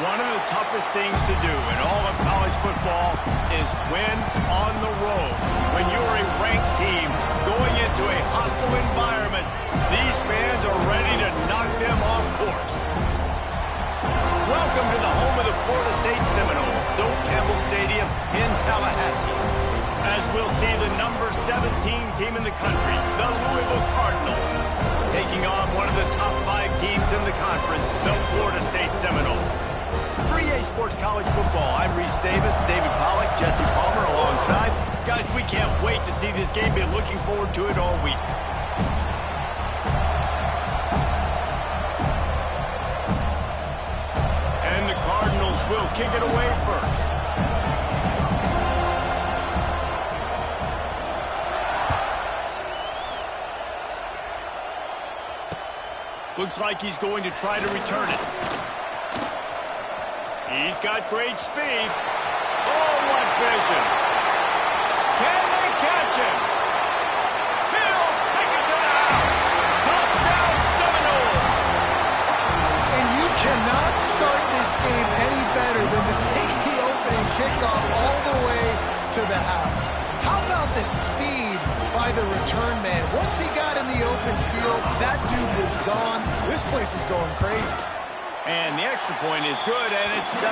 One of the toughest things to do in all of college football is win on the road. When you're a ranked team going into a hostile environment, these fans are ready to knock them off course. Welcome to the home of the Florida State Seminoles, Doak Campbell Stadium in Tallahassee. As we'll see the number 17 team in the country, the Louisville Cardinals, taking on one of the top 5 teams in the conference, the Florida State Seminoles. For EA Sports College Football, I'm Reese Davis, David Pollack, Jesse Palmer alongside. Guys, we can't wait to see this game. Been looking forward to it all week. And the Cardinals will kick it away first. Looks like he's going to try to return it. He's got great speed. Oh, what vision. Can they catch him? He'll take it to the house. Touchdown, Seminoles. And you cannot start this game any better than to take the opening kickoff all the way to the house. How about the speed by the return man? Once he got in the open field, that dude was gone. This place is going crazy. And the extra point is good, and it's 7-0.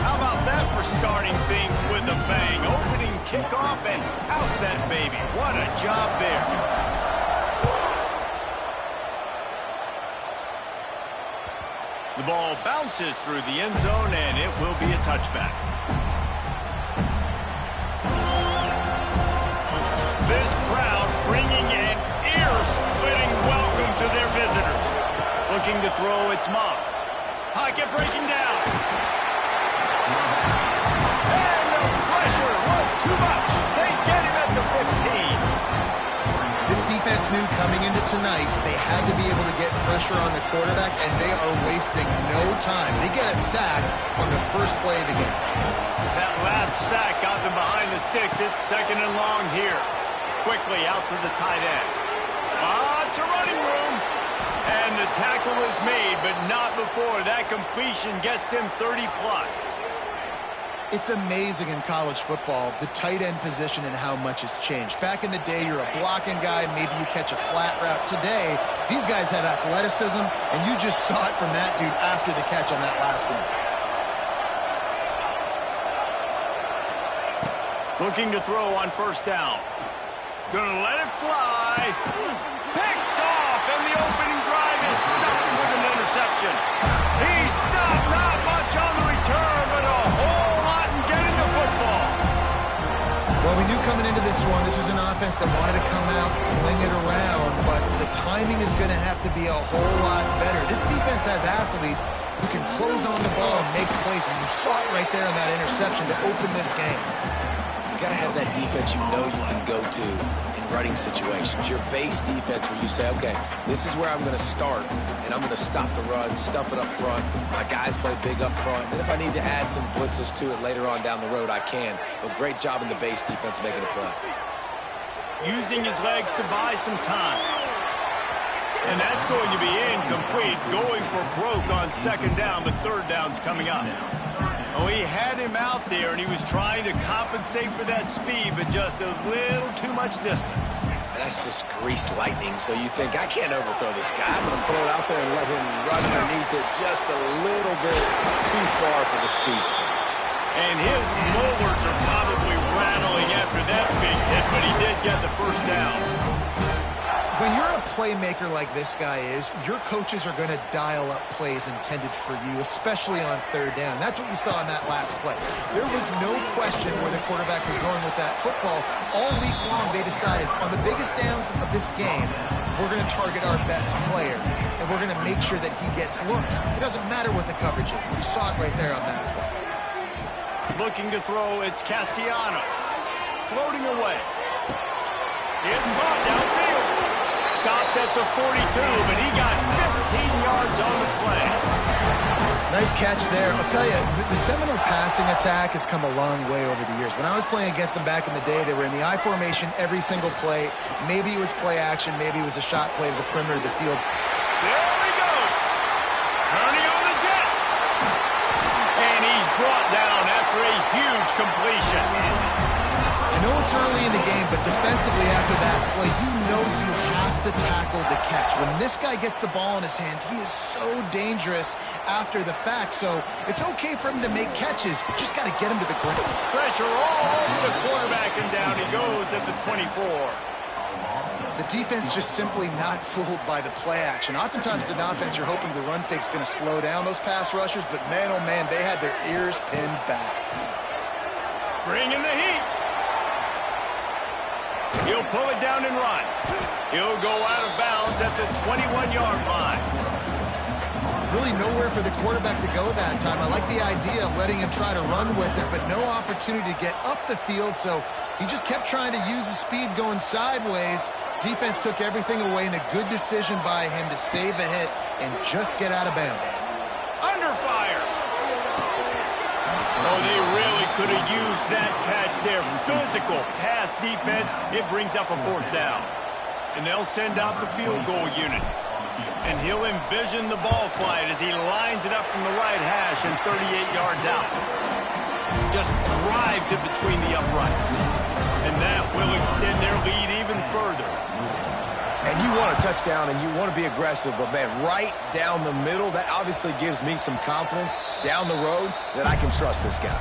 How about that for starting things with a bang? Opening kickoff and house that baby. What a job there. The ball bounces through the end zone, and it will be a touchback. This crowd bringing an ear-splitting welcome to their visitors. Looking to throw, it's Moss. Pocket breaking down. And the pressure was too much. They get him at the 15. This defense knew coming into tonight they had to be able to get pressure on the quarterback, and they are wasting no time. They get a sack on the first play of the game. That last sack got them behind the sticks. It's 2nd and long here. Quickly out to the tight end. Lots of running room. And the tackle is made, but not before that completion gets him 30-plus. It's amazing in college football, the tight end position and how much has changed. Back in the day, you're a blocking guy, maybe you catch a flat route. Today, these guys have athleticism, and you just saw it from that dude after the catch on that last one. Looking to throw on first down. Gonna let it fly. Picked off, and the opening drive is stopped with an interception. He stopped, not much on the return, but a whole lot in getting the football. Well, we knew coming into this one, this was an offense that wanted to come out, sling it around, but the timing is going to have to be a whole lot better. This defense has athletes who can close on the ball and make plays, and you saw it right there in that interception to open this game. You got to have that defense you know you can go to in running situations. Your base defense where you say, okay, this is where I'm going to start, and I'm going to stop the run, stuff it up front. My guys play big up front. And if I need to add some blitzes to it later on down the road, I can. But great job in the base defense making a play. Using his legs to buy some time. And that's going to be incomplete. Going for broke on 2nd down, but 3rd down's coming up. Oh, he had him out there, and he was trying to compensate for that speed, but just a little too much distance. That's just greased lightning, so you think, I can't overthrow this guy. I'm going to throw it out there and let him run underneath it just a little bit too far for the speedster. And his molars are probably rattling after that big hit, but he did get the first down. When you're a playmaker like this guy is, your coaches are going to dial up plays intended for you, especially on 3rd down. That's what you saw in that last play. There was no question where the quarterback was going with that football. All week long, they decided on the biggest downs of this game, we're going to target our best player, and we're going to make sure that he gets looks. It doesn't matter what the coverage is. You saw it right there on that play. Looking to throw, it's Castellanos. Floating away. It's caught downfield. Stopped at the 42, but he got 15 yards on the play. Nice catch there. I'll tell you, the Seminole passing attack has come a long way over the years. When I was playing against them back in the day, they were in the I formation every single play. Maybe it was play action. Maybe it was a shot play to the perimeter of the field. There he goes. Turning on the jet. completion. I know it's early in the game, but defensively after that play, you know you have to tackle the catch. When this guy gets the ball in his hands, he is so dangerous after the fact. So it's okay for him to make catches. You just got to get him to the ground. Pressure all over the quarterback, and down he goes at the 24. The defense just simply not fooled by the play action. Oftentimes, in offense, you're hoping the run fake's going to slow down those pass rushers, but man, oh man, they had their ears pinned back. Bringing the heat. He'll pull it down and run. He'll go out of bounds at the 21-yard line. Really nowhere for the quarterback to go that time. I like the idea of letting him try to run with it, but no opportunity to get up the field, so he just kept trying to use his speed going sideways. Defense took everything away, and a good decision by him to save a hit and just get out of bounds. Under fire. Oh, they really could have used that catch there. Physical pass defense. It brings up a 4th down. And they'll send out the field goal unit. And he'll envision the ball flight as he lines it up from the right hash and 38 yards out. Just drives it between the uprights. And that will extend their lead even further. And you want a touchdown and you want to be aggressive, but man, right down the middle, that obviously gives me some confidence down the road that I can trust this guy.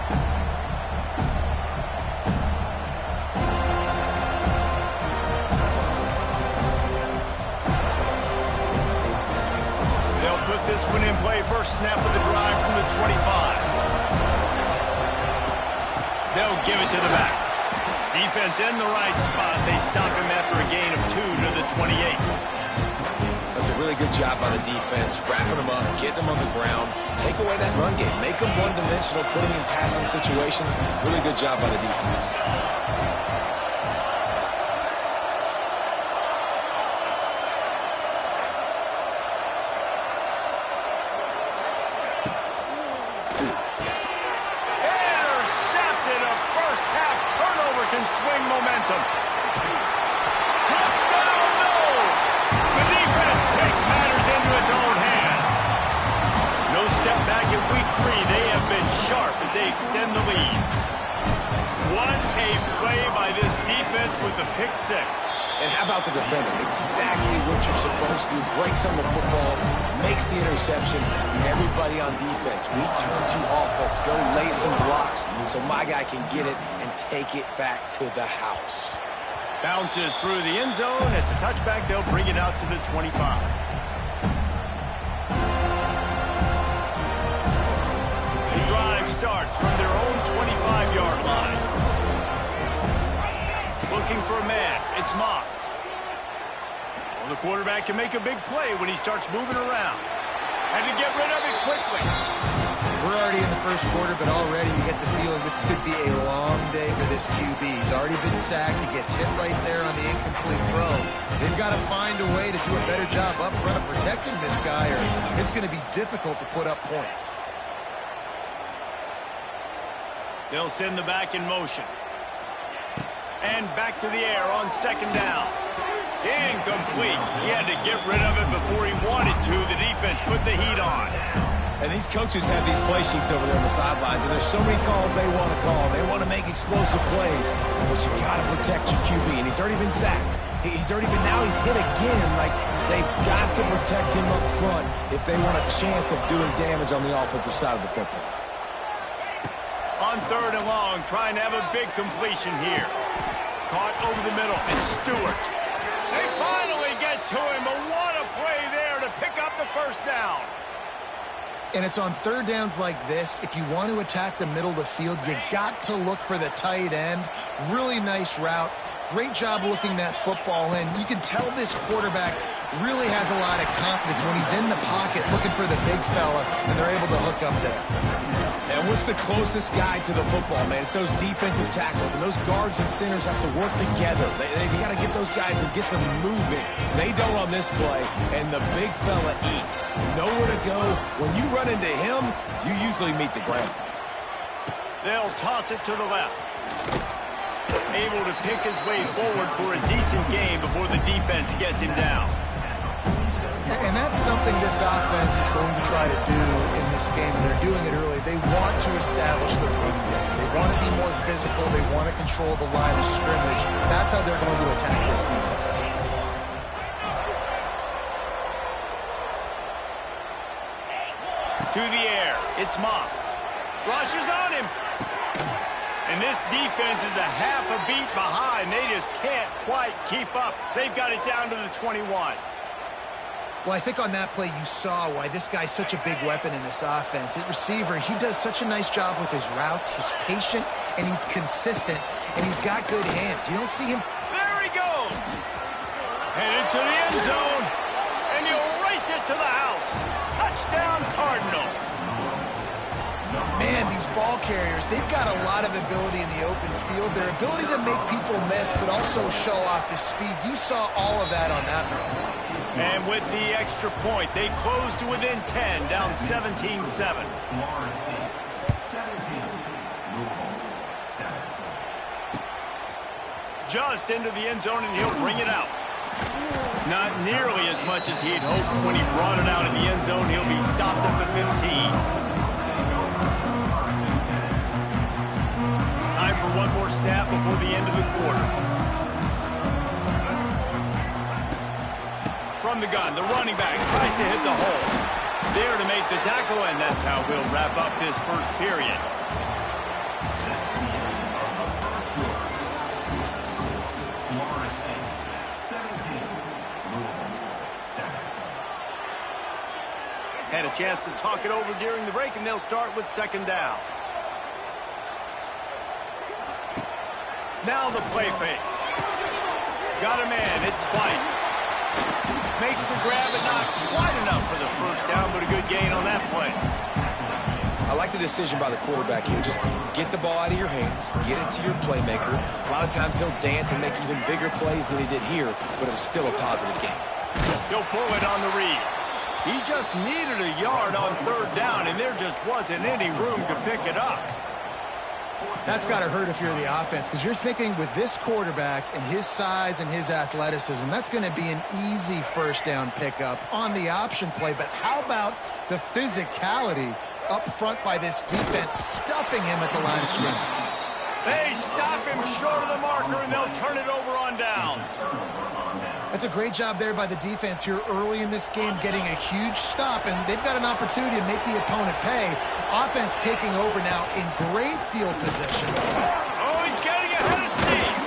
They'll put this one in play. First snap of the drive from the 25. They'll give it to the back. Defense in the right spot. They stop him after a gain of 2 to the 28. That's a really good job by the defense, wrapping them up, getting them on the ground, take away that run game, make them one-dimensional, put them in passing situations. Really good job by the defense. Can swing momentum. Touchdown, no! The defense takes matters into its own hands. No step back in week 3. They have been sharp as they extend the lead. What a play by this defense with the pick 6. And how about the defender? Exactly what you're supposed to do. Breaks on the football, makes the interception. Everybody on defense, we turn to offense. Go lay some blocks so my guy can get it and take it back to the house. Bounces through the end zone. It's a touchback. They'll bring it out to the 25. The drive starts from their own 25-yard line. Looking for a man. It's Moss. Well, the quarterback can make a big play when he starts moving around. And to get rid of it quickly. We're already in the first quarter, but already you get the feeling this could be a long day for this QB. He's already been sacked. He gets hit right there on the incomplete throw. They've got to find a way to do a better job up front of protecting this guy, or it's going to be difficult to put up points. They'll send the back in motion. And back to the air on 2nd down. Incomplete. He had to get rid of it before he wanted to. The defense put the heat on. And these coaches have these play sheets over there on the sidelines, and there's so many calls they want to call. They want to make explosive plays, but you got to protect your QB, and he's already been sacked. He's already been, now he's hit again. Like, they've got to protect him up front if they want a chance of doing damage on the offensive side of the football. On 3rd and long, trying to have a big completion here. Caught over the middle, and Stewart. They finally get to him, but what a play there to pick up the 1st down. And it's on 3rd downs like this. If you want to attack the middle of the field, you got to look for the tight end. Really nice route. Great job looking that football in. You can tell this quarterback really has a lot of confidence when he's in the pocket looking for the big fella, and they're able to hook up there. And what's the closest guy to the football, man? It's those defensive tackles, and those guards and centers have to work together. They got to get those guys and get some movement. They don't on this play, and the big fella eats. Nowhere to go. When you run into him, you usually meet the ground. They'll toss it to the left. Able to pick his way forward for a decent game before the defense gets him down. And that's something this offense is going to try to do in this this game, and they're doing it early. They want to establish the run game. They want to be more physical. They want to control the line of scrimmage. That's how they're going to attack this defense. To the air, it's Moss. Rushes on him. And this defense is a half a beat behind. They just can't quite keep up. They've got it down to the 21. Well, I think on that play you saw why this guy's such a big weapon in this offense. At receiver, he does such a nice job with his routes. He's patient, and he's consistent, and he's got good hands. You don't see him. There he goes. Headed to the end zone, and he'll race it to the house. Touchdown, Cardinals. Man, these ball carriers, they've got a lot of ability in the open field. Their ability to make people miss, but also show off the speed. You saw all of that on that run. And with the extra point, they close to within 10, down 17-7. Just into the end zone, and he'll bring it out. Not nearly as much as he'd hoped when he brought it out in the end zone. He'll be stopped at the 15. Time for one more snap before the end of the quarter. From the gun, the running back tries to hit the hole. There to make the tackle, and that's how we'll wrap up this first period. Had a chance to talk it over during the break, and they'll start with second down. Now the play fake. Got a man, it's White. Makes the grab, but not quite enough for the first down, but a good gain on that play. I like the decision by the quarterback here. Just get the ball out of your hands, get it to your playmaker. A lot of times he'll dance and make even bigger plays than he did here, but it was still a positive game. He'll pull it on the read. He just needed a yard on third down, and there just wasn't any room to pick it up. That's got to hurt if you're the offense, because you're thinking with this quarterback and his size and his athleticism, that's going to be an easy first down pickup on the option play. But how about the physicality up front by this defense, stuffing him at the line of scrimmage? They stop him short of the marker, and they'll turn it over on downs. That's a great job there by the defense here early in this game, getting a huge stop, and they've got an opportunity to make the opponent pay. Offense taking over now in great field position. Oh, he's getting ahead of steam.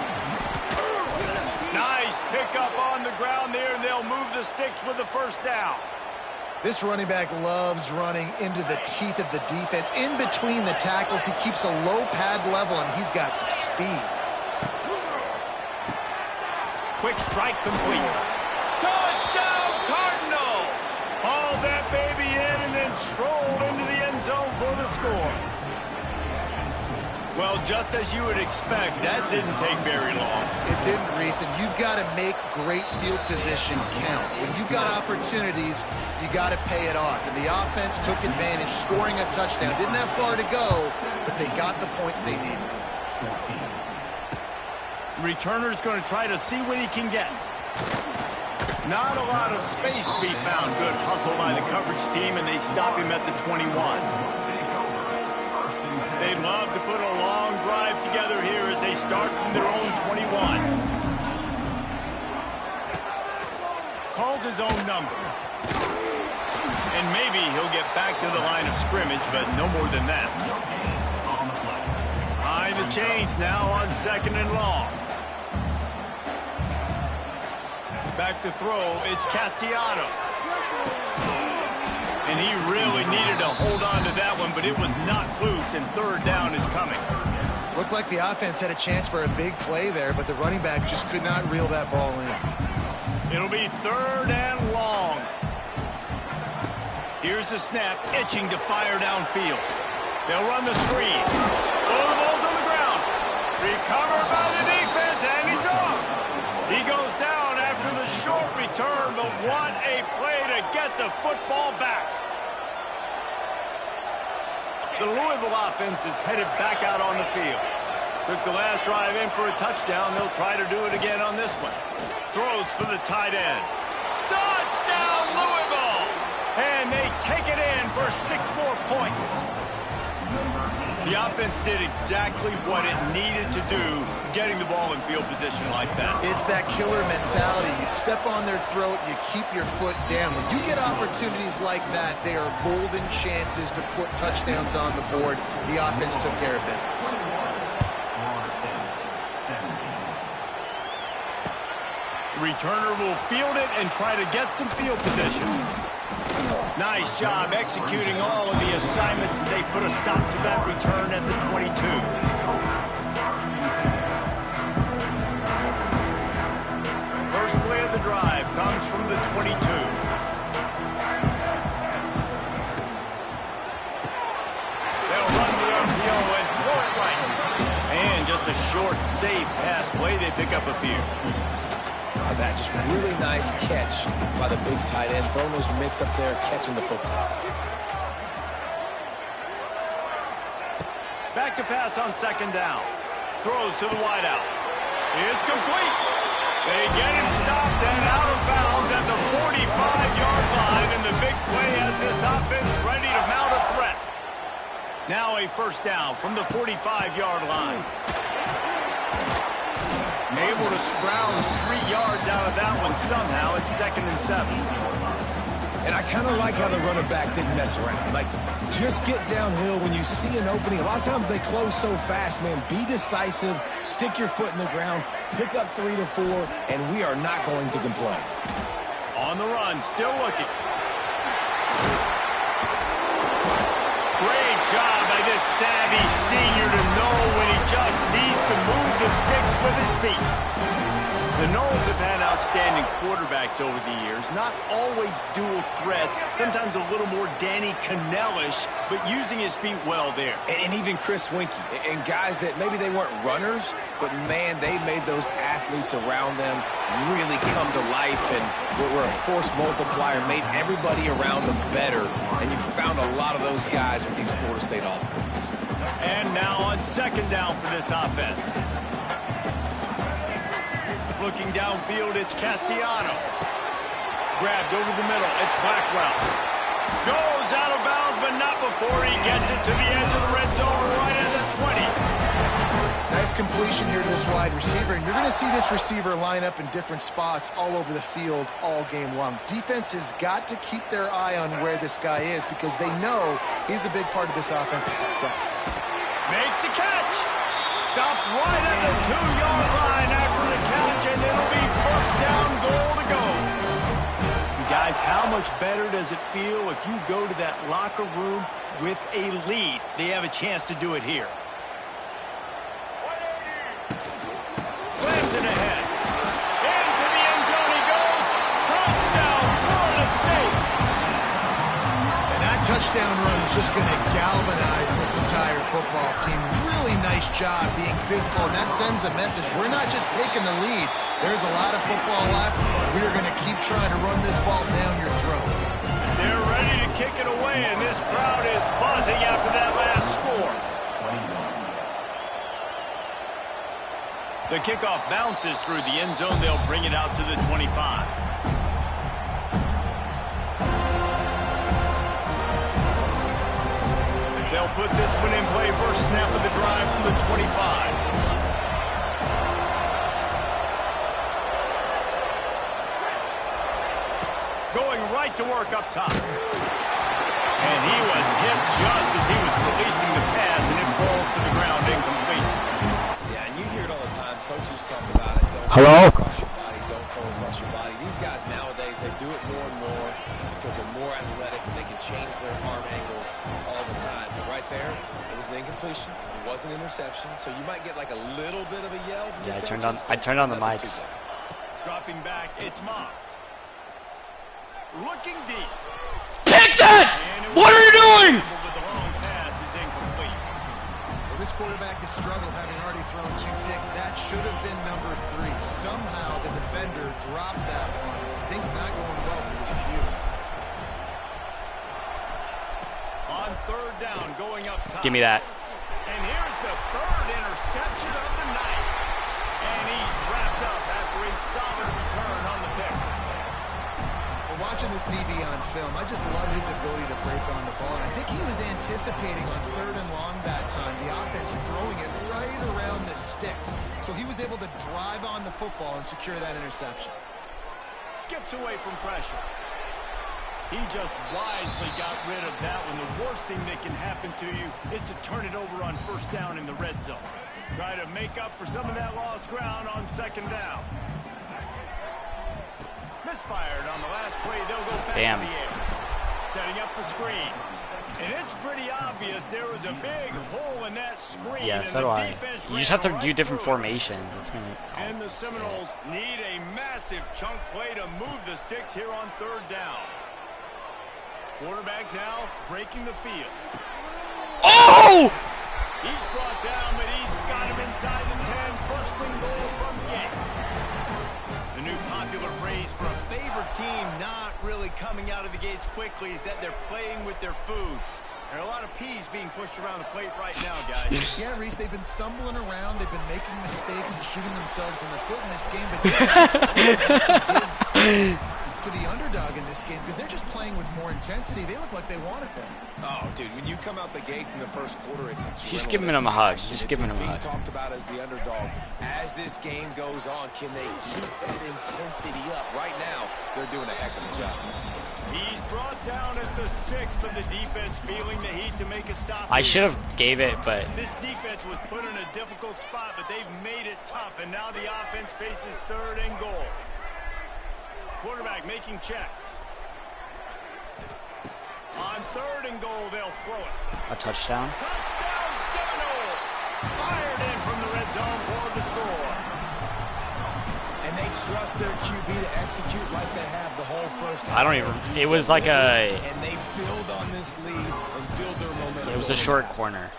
Nice pickup on the ground there, and they'll move the sticks with the first down. This running back loves running into the teeth of the defense. In between the tackles, he keeps a low pad level, and he's got some speed. Quick strike complete. Touchdown, Cardinals! Hauled that baby in and then strolled into the end zone for the score. Well, just as you would expect, that didn't take very long. It didn't, Reese, and you've got to make great field position count. When you've got opportunities, you got to pay it off. And the offense took advantage, scoring a touchdown. Didn't have far to go, but they got the points they needed. Returner's going to try to see what he can get. Not a lot of space to be found. Good hustle by the coverage team, and they stop him at the 21. They'd love to put a long drive together here as they start from their own 21. Calls his own number. And maybe he'll get back to the line of scrimmage, but no more than that. High the chains now on second and long. Back to throw, it's Castellanos. And he really needed to hold on to that one, but it was not loose, and third down is coming. Looked like the offense had a chance for a big play there, but the running back just could not reel that ball in. It'll be third and long. Here's the snap, itching to fire downfield. They'll run the screen. Oh, the ball's on the ground. Recovered by the defense, and he's off. He goes down after the short return, but what a play to get the football back. The Louisville offense is headed back out on the field. Took the last drive in for a touchdown. They'll try to do it again on this one. Throws for the tight end. Touchdown, Louisville! And they take it in for there's 6 more points. The offense did exactly what it needed to do, getting the ball in field position like that. It's that killer mentality. You step on their throat, you keep your foot down. When you get opportunities like that, they are golden chances to put touchdowns on the board. The offense took care of business. The returner will field it and try to get some field position. Nice job executing all of the assignments as they put a stop to that return at the 22. First play of the drive comes from the 22. They'll run the RPO and throw it right. And just a short, safe pass play. They pick up a few. That just really nice catch by the big tight end, throwing those mitts up there, catching the football. Back to pass on 2nd down. Throws to the wideout. It's complete. They get him stopped and out of bounds at the 45-yard line, and the big play has this offense ready to mount a threat. Now a 1st down from the 45-yard line. Able to scrounge 3 yards out of that one somehow. It's 2nd and 7. And I kind of like how the running back didn't mess around. Like, just get downhill when you see an opening. A lot of times they close so fast, man. Be decisive, stick your foot in the ground, pick up 3 to 4, and we are not going to complain. On the run, still looking. Great job by this savvy senior to know when he just needs to move the sticks with his feet. The Noles have had outstanding quarterbacks over the years. Not always dual threats. Sometimes a little more Danny Cannell-ish, but using his feet well there. And even Chris Winkie. And guys that maybe they weren't runners, but, man, they made those athletes around them really come to life and were a force multiplier, made everybody around them better. And you found a lot of those guys with these Florida State offenses. And now on 2nd down for this offense. Looking downfield, it's Castellanos. Grabbed over the middle, it's Blackwell. Goes out of bounds, but not before he gets it to the edge of the red zone right at the 20. Nice completion here to this wide receiver, and you're going to see this receiver line up in different spots all over the field all game long. Defense has got to keep their eye on where this guy is because they know he's a big part of this offense's success. Makes the catch. Stopped right at the 2-yard line after the catch, and it'll be 1st down, goal to go. Guys, how much better does it feel if you go to that locker room with a lead? They have a chance to do it here. Slams it ahead. Into the end zone he goes. Touchdown, Florida State. And that touchdown run is just going to galvanize this entire football team. Really nice job being physical, and that sends a message. We're not just taking the lead. There's a lot of football left. We are going to keep trying to run this ball down your throat. They're ready to kick it away, and this crowd is buzzing after that last score. The kickoff bounces through the end zone. They'll bring it out to the 25. They'll put this one in play. First snap of the drive from the 25. Going right to work up top. And he was hit just as he was releasing the pass, and it falls to the ground incomplete. Yeah, and you hear it all the time. Coaches talk about it. Don't Hello? cross your body. Don't cross your body. These guys nowadays, they do it more and more because they're more athletic and they can change their arm angles all the time. But right there, it was an incompletion. It was an interception. So you might get like a little bit of a yell from Yeah, your I turned on the nothing mics. too bad. Dropping back, it's Moss. Looking deep. Picked it! What are you doing? But the long pass is incomplete. Well, this quarterback has struggled, having already thrown 2 picks. That should have been number 3. Somehow the defender dropped that one. Things not going well for this Q. On 3rd down, going up top. Give me that. And here's the 3rd interception of the night. And he's wrapped up after a solid return on the pick. watching this DB on film, I just love his ability to break on the ball. And I think he was anticipating on 3rd and long that time, the offense throwing it right around the sticks. So he was able to drive on the football and secure that interception. Skips away from pressure. He just wisely got rid of that one. The worst thing that can happen to you is to turn it over on 1st down in the red zone. Try to make up for some of that lost ground on 2nd down. Misfired on the last play. They'll go back to the air. Setting up the screen. And it's pretty obvious there was a big hole in that screen. Yeah, so do I. You just have to do different formations. It's gonna. And the Seminoles need a massive chunk play to move the sticks here on 3rd down. Quarterback now breaking the field. Oh! He's brought down, but he's got him inside the 10. 1st and goal from the 8. The new popular phrase for a favored team not really coming out of the gates quickly is that they're playing with their food. There are a lot of peas being pushed around the plate right now, guys. Yeah, Reese, they've been stumbling around. They've been making mistakes and shooting themselves in the foot in this game. But to the underdog in this game because they're just playing with more intensity. They look like they want it there. Oh, dude, when you come out the gates in the 1st quarter, it's just giving him a hug. Just giving him a hug. It's being talked about as the underdog. As this game goes on, can they keep that intensity up? Right now, they're doing a heck of a job. He's brought down at the 6, but the defense feeling the heat to make a stop. I should have gave it, but this defense was put in a difficult spot, but they've made it tough, and now the offense faces 3rd and goal. Quarterback making checks. On 3rd and goal, they'll throw it. a touchdown. Touchdown Seminoles! Fired in from the red zone for the score. And they trust their QB to execute like they have the whole first half. I don't even. It was like a. And they build on this lead and build their momentum. It was a short corner.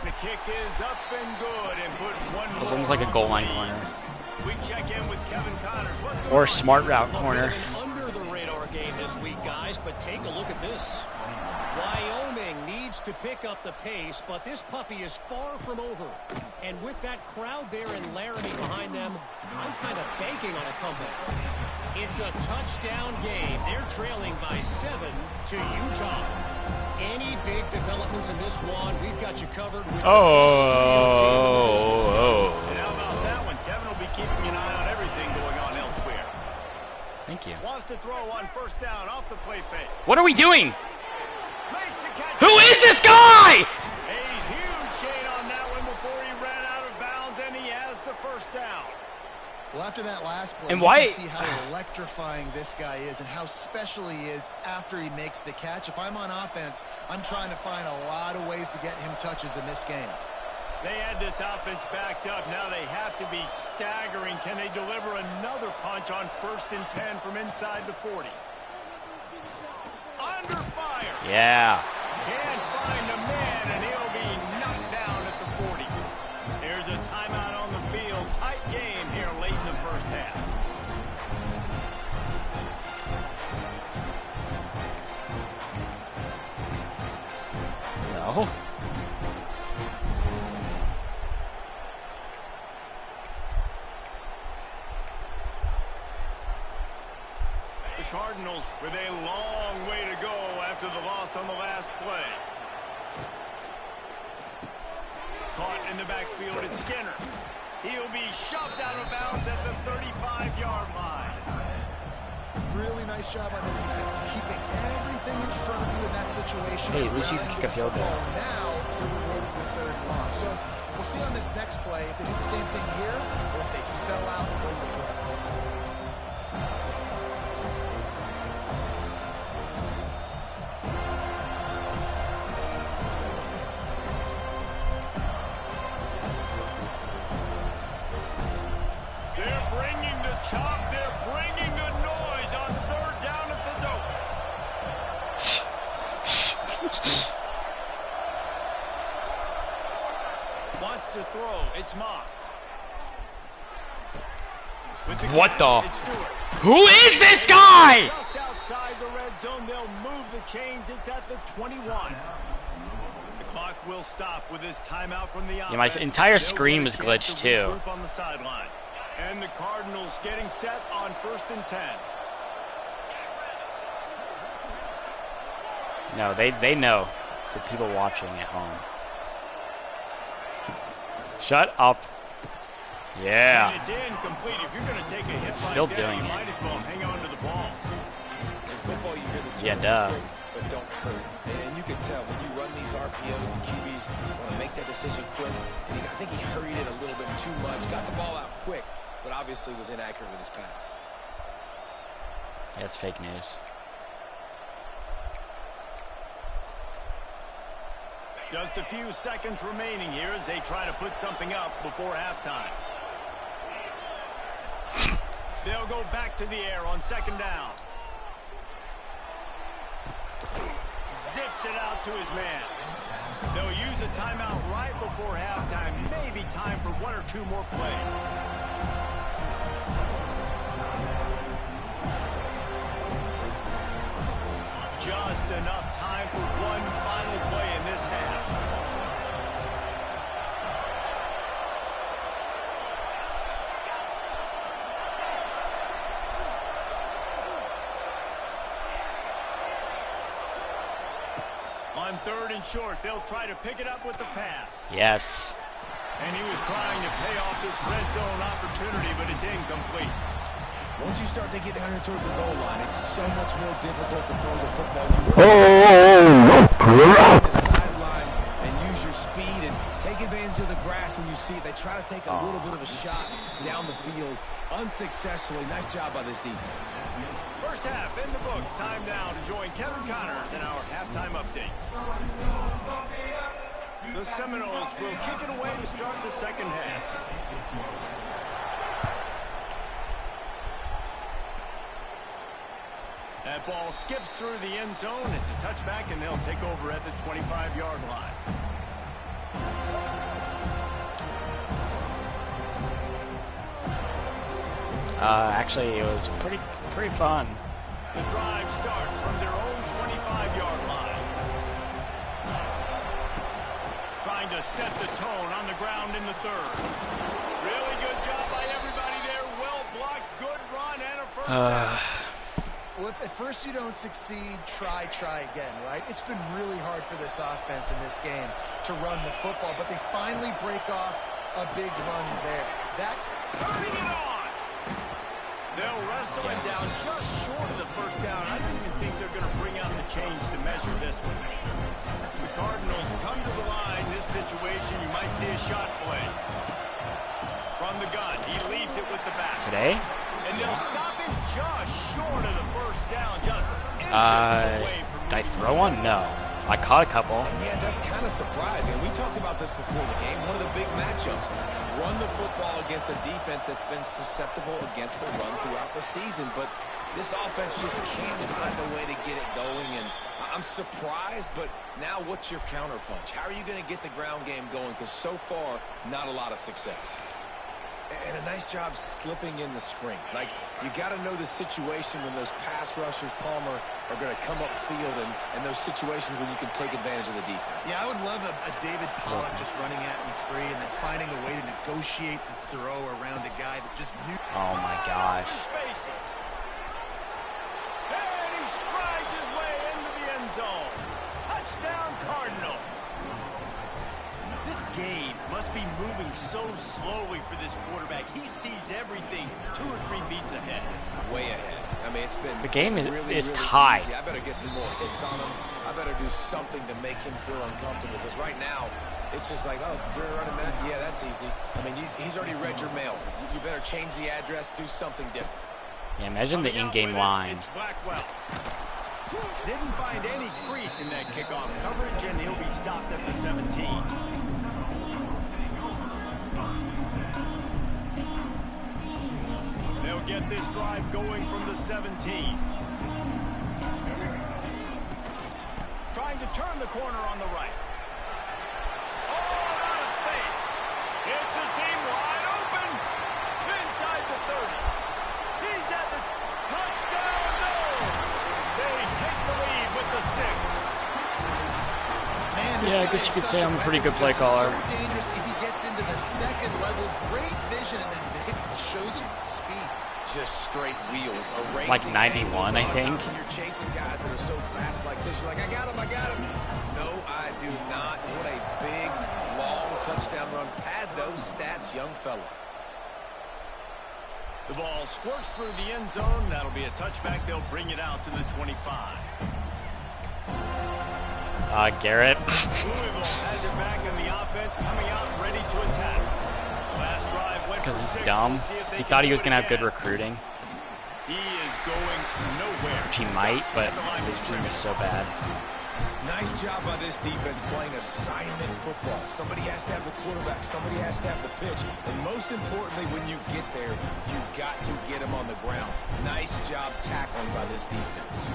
The kick is up and good and put one It was almost like a goal line corner. We check in with Kevin Connors. What's going Or on? smart route corner. Under the radar game this week, guys, but take a look at this. Wyoming needs to pick up the pace, but this puppy is far from over. And with that crowd there in Laramie behind them, I'm kind of banking on a comeback. It's a touchdown game. They're trailing by 7 to Utah. Any big developments in this one, we've got you covered with And how about that one? Kevin will be keeping an eye on everything going on elsewhere. Thank you. Wants to throw on 1st down off the play fake. What are we doing? Makes the catch. Who is this guy? A huge gain on that one before he ran out of bounds, and he has the 1st down. Well, after that last play, And you why- can see how electrifying this guy is and how special he is after he makes the catch. If I'm on offense, I'm trying to find a lot of ways to get him touches in this game. They had this offense backed up. Now they have to be staggering. Can they deliver another punch on 1st and 10 from inside the 40? Under fire. Yeah. Can't find a man, and he'll be knocked down at the 40. There's a timeout on the field. Tight game here late in the 1st half. No. The Cardinals with a long way to go after the loss on the last play. Caught in the backfield, it's Skinner. He'll be shoved out of bounds at the 35-yard line. Really nice job on the defense, keeping everything in front of you in that situation. Hey, at least you can kick a field goal. Now, we're rewarded with 3rd and long. So we'll see on this next play if they do the same thing here or if they sell out and go with blitz. They're bringing the chop. They're bringing the noise on 3rd down at the dope. Wants to throw. It's Moss. With the What catch, the- it's Stewart. Who is this guy? Just outside the red zone, they'll move the chains. It's at the 21. The clock will stop with this timeout from the offense. Yeah, my entire They'll screen get a was chance glitched to too. regroup on the sideline. And the Cardinals getting set on 1st and 10. No, they know. The people watching at home. Shut up. Yeah. And it's incomplete. If you're going to take a hit Still like that, doing you it. might as well hang on to the ball. In football, you hear the term Yeah, duh. quick, but don't hurt. And you can tell when you run these RPOs, the QBs want to make that decision quick. And I think he hurried it a little bit too much. Got the ball out quick, but obviously was inaccurate with his pass. Yeah, it's fake news. Just a few seconds remaining here as they try to put something up before halftime. They'll go back to the air on second down. Zips it out to his man. They'll use a timeout right before halftime. Maybe time for one or two more plays. Just enough time for one final play in this half. On third and short, they'll try to pick it up with the pass. Yes. And he was trying to pay off this red zone opportunity, but it's incomplete. Once you start to get down here towards the goal line, it's so much more difficult to throw the football. The sideline and use your speed and take advantage of the grass when you see it. They try to take a little bit of a shot down the field unsuccessfully. Nice job by this defense. First half in the books. Time now to join Kevin Connors in our halftime update. The Seminoles will kick it away to start the second half. That ball skips through the end zone. It's a touchback, and they'll take over at the 25-yard line. Actually, it was pretty fun. The drive starts from their own 25-yard line. Trying to set the tone on the ground in the third. Really good job by everybody there. Well blocked, good run, and a first down. Well, if at first you don't succeed, try again, right? It's been really hard for this offense in this game to run the football, but they finally break off a big run there. That Turning it on! They'll wrestle him down just short of the first down. I don't even think they're going to bring out the chains to measure this one. The Cardinals come to the line. This situation, you might see a shot play. From the gun, he leaves it with the back. Today? And they'll stop him just short of the first down, just inches away from Did I throw one? No. I caught a couple. Yeah, that's kind of surprising. We talked about this before the game. One of the big matchups. Run the football against a defense that's been susceptible against the run throughout the season. But this offense just can't find a way to get it going. And I'm surprised, but now what's your counterpunch? How are you going to get the ground game going? Because so far, not a lot of success. And a nice job slipping in the screen. Like, you got to know the situation when those pass rushers, Palmer, are going to come upfield and those situations when you can take advantage of the defense. Yeah, I would love a David Pollock just running at me free and then finding a way to negotiate the throw around a guy that just knew. Oh my gosh. Spaces. And he strides his way into the end zone. Touchdown, Cardinals. This game must be moving so slowly for this quarterback. He sees everything 2 or 3 beats ahead. Way ahead. I mean, it's been The game is really tied. easy. I better get some more hits on him. I better do something to make him feel uncomfortable. Because right now, it's just like, oh, we're running that? Yeah, that's easy. I mean, he's already read your mail. You better change the address, do something different. Yeah, imagine the in-game line. It's Blackwell. Didn't find any crease in that kickoff coverage, and he'll be stopped at the 17. They'll get this drive going from the 17. Trying to turn the corner on the right. Oh, out of space. It's a seam wide open. Inside the 30. He's at the touchdown. No. They take the lead with the 6. Man, this Yeah, I guy guess you is could such say a I'm a pretty good weapon. play This is caller. So dangerous if he gets into the second level. Great vision, and then David shows you the speed. just straight wheels. Like 91, I think. When you're chasing guys that are so fast like this, you're like, I got him. No, I do not. What a big, long touchdown run. Pad those stats, young fella. The ball squirts through the end zone. That'll be a touchback. They'll bring it out to the 25. Garrett. Louisville has it back in the offense, coming out ready to attack. Last drive went Because for he's 6. dumb. We'll see if they He can thought he do was it going to have good again. recruiting. He is going nowhere. Which he might, but his team is so bad. Nice job by this defense playing assignment football. Somebody has to have the quarterback. Somebody has to have the pitch. And most importantly, when you get there, you've got to get him on the ground. Nice job tackling by this defense.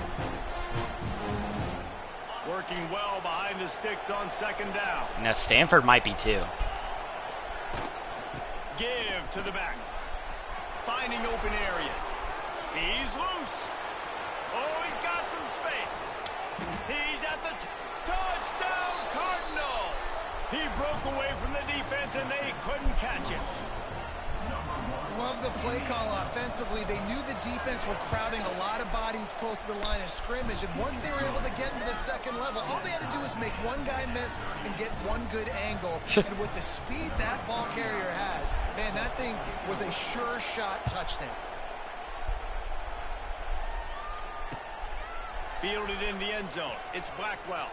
Working well behind the sticks on second down. Now Stanford might be too. Give to the back. Finding open areas. He's loose. Oh, he's got some space. He's at the touchdown Cardinals. He broke away from the defense and they couldn't catch him. Love the play call offensively. They knew the defense were crowding a lot of bodies close to the line of scrimmage, and once they were able to get into the second level, all they had to do was make one guy miss and get one good angle. And with the speed that ball carrier has, man, that thing was a sure shot touchdown. Fielded in the end zone. It's Blackwell.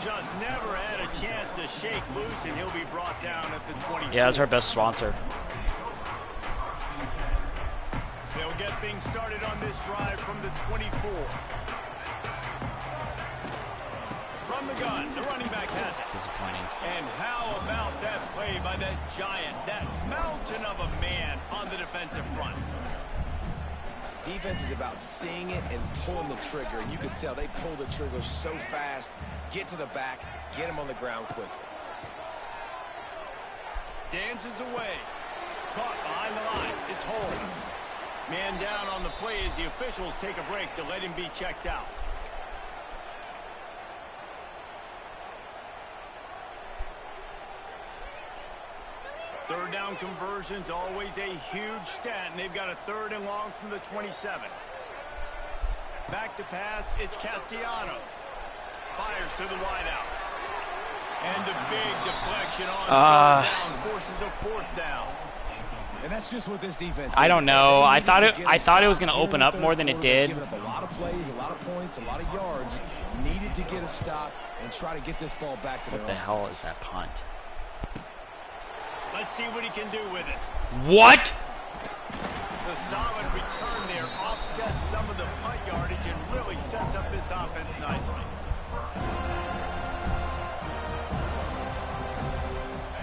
Just never had a chance to shake loose, and he'll be brought down at the 20. Yeah, that's our best sponsor. They'll get things started on this drive from the 24. From the gun, the running back has it. Disappointing. And how about that play by that giant, that mountain of a man on the defensive front? Defense is about seeing it and pulling the trigger, and you can tell they pull the trigger so fast, get to the back, get him on the ground quickly. Dances away. Caught behind the line. It's Holmes. Man down on the play as the officials take a break to let him be checked out. Third down conversions, always a huge stat, and they've got a 3rd and long from the 27. Back to pass, it's Castellanos. Fires to the wideout. And a big deflection on 3rd down, forces a 4th down. And that's just what this defense. I don't know. I thought it was going to open up more than it did. Giving up a lot of plays, a lot of points, a lot of yards. Needed to get a stop and try to get this ball back to their own. What the hell is that punt? Let's see what he can do with it. What? The solid return there offsets some of the punt yardage and really sets up this offense nicely.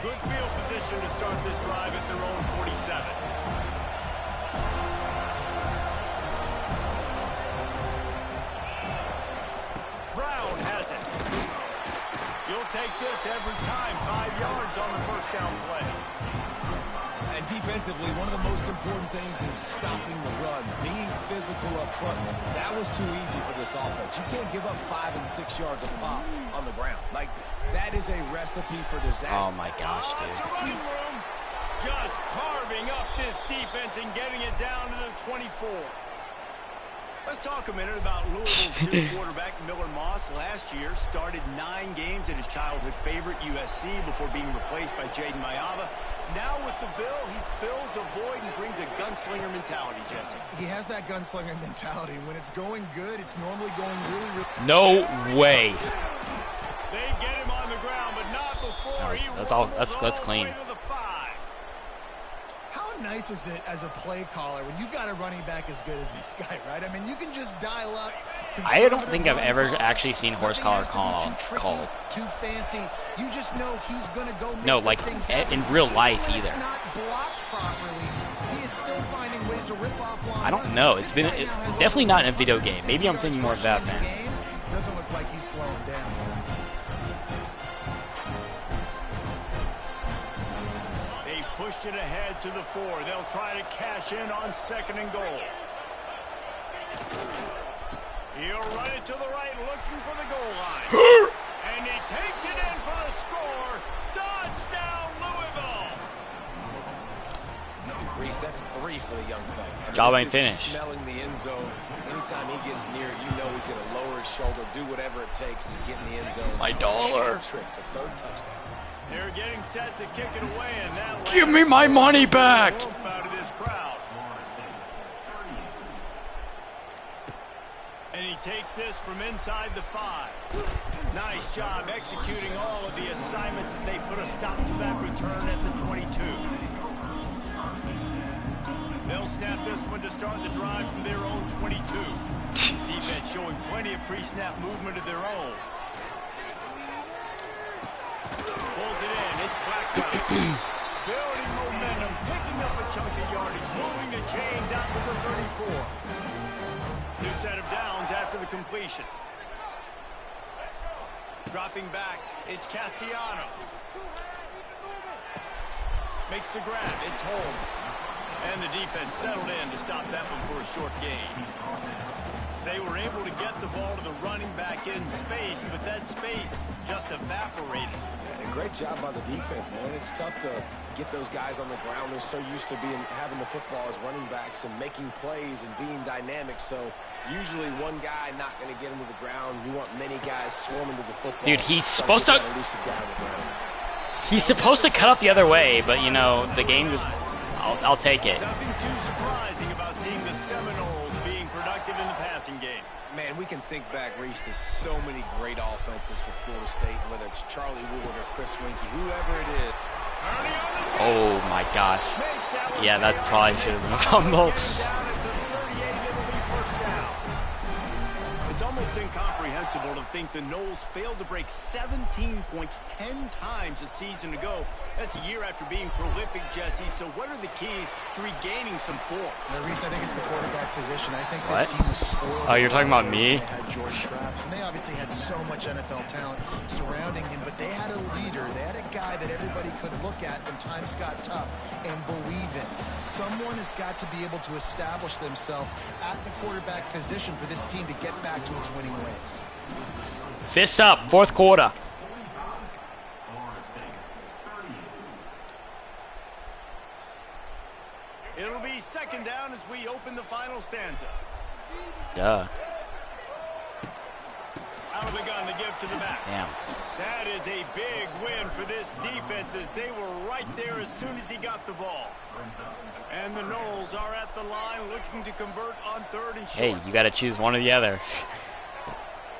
Good field position to start this drive at their own 47. Brown has it. You'll take this every time. 5 yards on the first down play. And defensively, one of the most important things is stopping the run, being physical up front. That was too easy for this offense. You can't give up 5 and 6 yards a pop on the ground. Like, that is a recipe for disaster. Oh my gosh, It's a dude. running room. Just carving up this defense and getting it down to the 24. Let's talk a minute about Louisville's new quarterback, Miller Moss. Last year, started 9 games at his childhood favorite, USC, before being replaced by Jaden Mayava. Now with the Bill, he fills a void and brings a gunslinger mentality, Jesse. He has that gunslinger mentality. When it's going good, it's normally going really No way. They get him on the ground, but not before he That's all. rumbles That's all the clean. way to the 5. How nice is it as a play caller when you've got a running back as good as this guy, right? I mean, you can just dial up. I don't think I've ever actually seen horse collar called. Too fancy. You just know he's going to go. No, like in real life When either. it's not blocked properly, he is still finding ways to rip off long I don't runs. know. This It's been guy now has definitely over not in a video game. Maybe I'm thinking more of that, yards rushing in the man. game. Doesn't look like he's slowing down. They've pushed it ahead to the 4. They'll try to cash in on 2nd and goal. He'll run it to the right, looking for the goal line. And he takes it in for the score. Touchdown, Louisville! Reese, that's 3 for the young fella. I mean, Job this ain't dude's finished. smelling the end zone. Anytime he gets near it, you know he's going to lower his shoulder, do whatever it takes to get in the end zone. My dollar. Trick, the third touchdown. They're getting set to kick it away, and that Give me my money back. out of this crowd. And he takes this from inside the 5. Nice job executing all of the assignments as they put a stop to that return at the 22. They'll snap this one to start the drive from their own 22. Defense showing plenty of pre-snap movement of their own. Pulls it in. It's Blackwell. Building momentum, picking up a chunk of yardage, moving the chains out to the 34. New set of downs after the completion. Dropping back, it's Castellanos. Makes the grab, it's Holmes. And the defense settled in to stop that one for a short gain. They were able to get the ball to the running back in space, but that space just evaporated. And a great job by the defense, man. It's tough to get those guys on the ground. They're so used to having the football as running backs and making plays and being dynamic. So usually one guy not going to get him to the ground. You want many guys swarming to the football. Dude, he's supposed to... Elusive guy on the ground. He's supposed to cut off the other way, but, you know, the game just... I'll take it. Nothing too surprising about seeing the Seminoles being productive in the passing game. Man, we can think back, Reese, to so many great offenses for Florida State, whether it's Charlie Wood or Chris Winkie, whoever it is. Oh my gosh. Yeah, that probably should have been a fumble. It's almost incomprehensible to think the Noles failed to break 17 points 10 times a season ago. That's a year after being prolific, Jesse. So what are the keys to regaining some form? Now, Reese, I think it's the quarterback position. I think What? this team is spoiled. Oh, you're talking about me? They had George Traps, and they obviously had so much NFL talent surrounding him, but they had a leader. They had a guy that everybody could look at when times got tough and believe in. Someone has got to be able to establish themselves at the quarterback position for this team to get back to its winning ways. Fists up, fourth quarter. It'll be second down as we open the final stanza. Duh. Out of the gun to give to the back. Damn. That is a big win for this defense as they were right there as soon as he got the ball. And the Noles are at the line looking to convert on third and short. Hey, you gotta choose one or the other.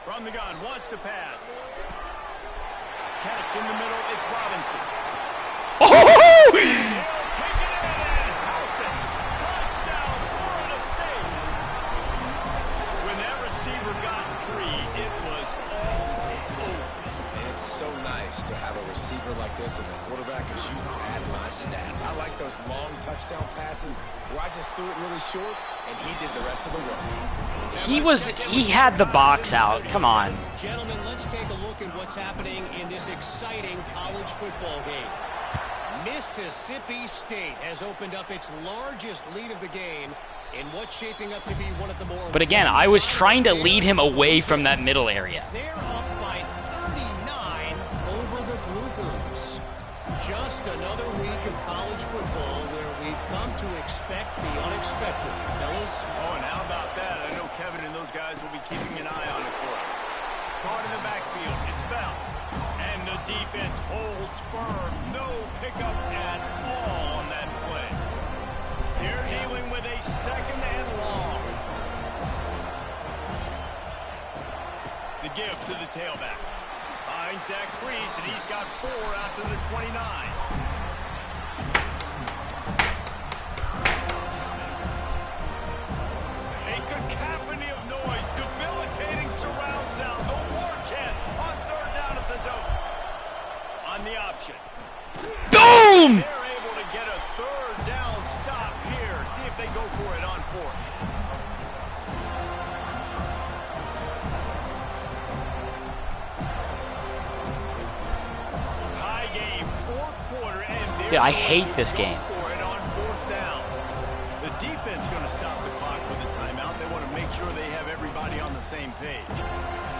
From the gun, wants to pass. Catch in the middle, it's Robinson. Oh! He'll take it in and house it. Touchdown, Florida State. When that receiver got free, it was all over. And it's so nice to have a receiver like this as a quarterback as you add my stats. I like those long touchdown passes where I just threw it really short and he did the rest of the work. He had the box out. Come on. Gentlemen, let's take a look at what's happening in this exciting college football game. Mississippi State has opened up its largest lead of the game in what's shaping up to be one of the more... But again, I was trying to lead him away from that middle area. They're up by 39 over the Groupers. Just another week of college football where we've come to expect the unexpected. Fellas? Oh, and how about that? I know Kevin and those guys will be keeping an eye on it for us. Caught in the backfield, it's Bell. And the defense holds firm. No pickup at all on that play. They're dealing with a second and long. The give to the tailback. Finds Zach Priest, and he's got 4 out to the 29. A cacophony of noise, debilitating surround sound, the war chant on third down at the dope. On the option. Boom! They're able to get a third down stop here. See if they go for it on fourth. Tie game, fourth quarter, and Dude, I hate this game. for it on fourth down. The defense going to stop the clock with a timeout. They want to make sure they have everybody on the same page.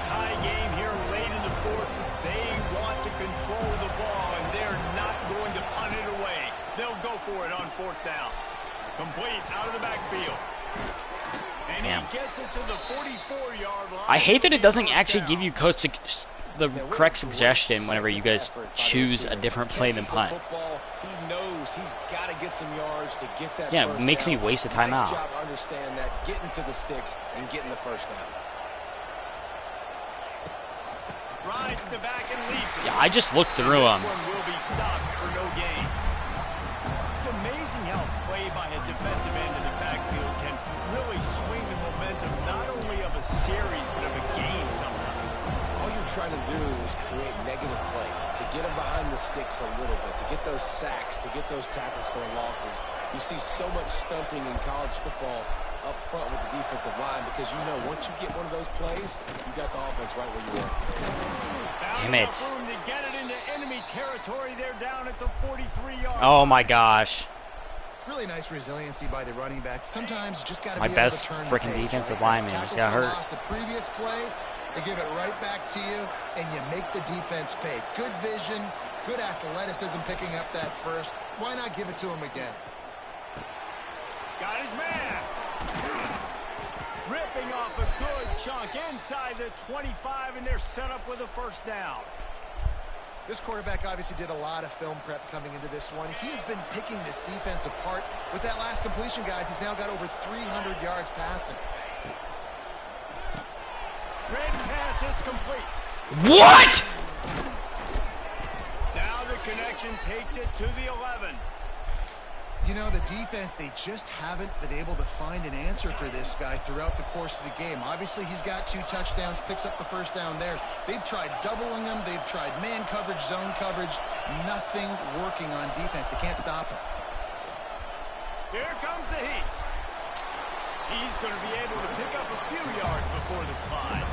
Tie game here late in the fourth. They want to control the ball, and they're not going to punt it away. They'll go for it on fourth down. Complete out of the backfield. And Damn. he gets it to the 44-yard line. I hate that it doesn't First actually down. give you the correct suggestion whenever you guys choose a different play than punt. He knows he's got to get some yards to get that. Yeah, first it makes me down. waste a timeout. Nice job understand that, getting to the sticks and getting the first down. Rides the back and leaves it. Yeah, I just looked through them. This one will be stopped for no gain. It's amazing how play by a defensive end in the backfield can really swing the momentum not only of a series but of a game sometimes. All you're trying to do is create negative plays, to get them behind the sticks a little bit, to get those sacks, to get those tackles for losses. You see so much stunting in college football up front with the defensive line because you know once you get one of those plays, you got the offense right where you want. Damn it. Enough room to get it into enemy territory. They're down at the 43-yard. Oh my gosh. Really nice resiliency by the running back. Sometimes you just got to My be able best to turn the freaking page, defensive right? lineman just Tackle got for hurt. loss the previous play, they give it right back to you, and you make the defense pay. Good vision, good athleticism picking up that first. Why not give it to him again? Got his man. Ripping off a good chunk inside the 25, and they're set up with a first down. This quarterback obviously did a lot of film prep coming into this one. He's been picking this defense apart. With that last completion, guys, he's now got over 300 yards passing. Red pass, it's complete. What? Now the connection takes it to the 11. You know, the defense, they just haven't been able to find an answer for this guy throughout the course of the game. Obviously, he's got 2 touchdowns, picks up the first down there. They've tried doubling him. They've tried man coverage, zone coverage. Nothing working on defense. They can't stop him. Here comes the heat. He's going to be able to pick up a few yards before the slide.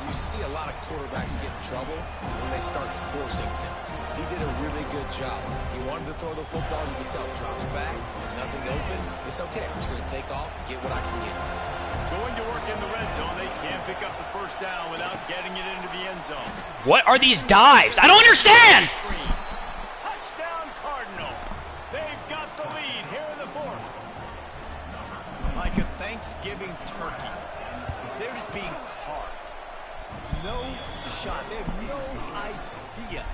You see a lot of quarterbacks get in trouble when they start forcing things. He did a really good job. He wanted to throw the football. You can tell, drops back, nothing open. It's okay. I'm just going to take off and get what I can get. Going to work in the red zone. They can't pick up the first down without getting it into the end zone. What are these dives? I don't understand! Touchdown Cardinals. They've got the lead here in the fourth. Like a Thanksgiving turkey. They're just being carved. No shot. They have no idea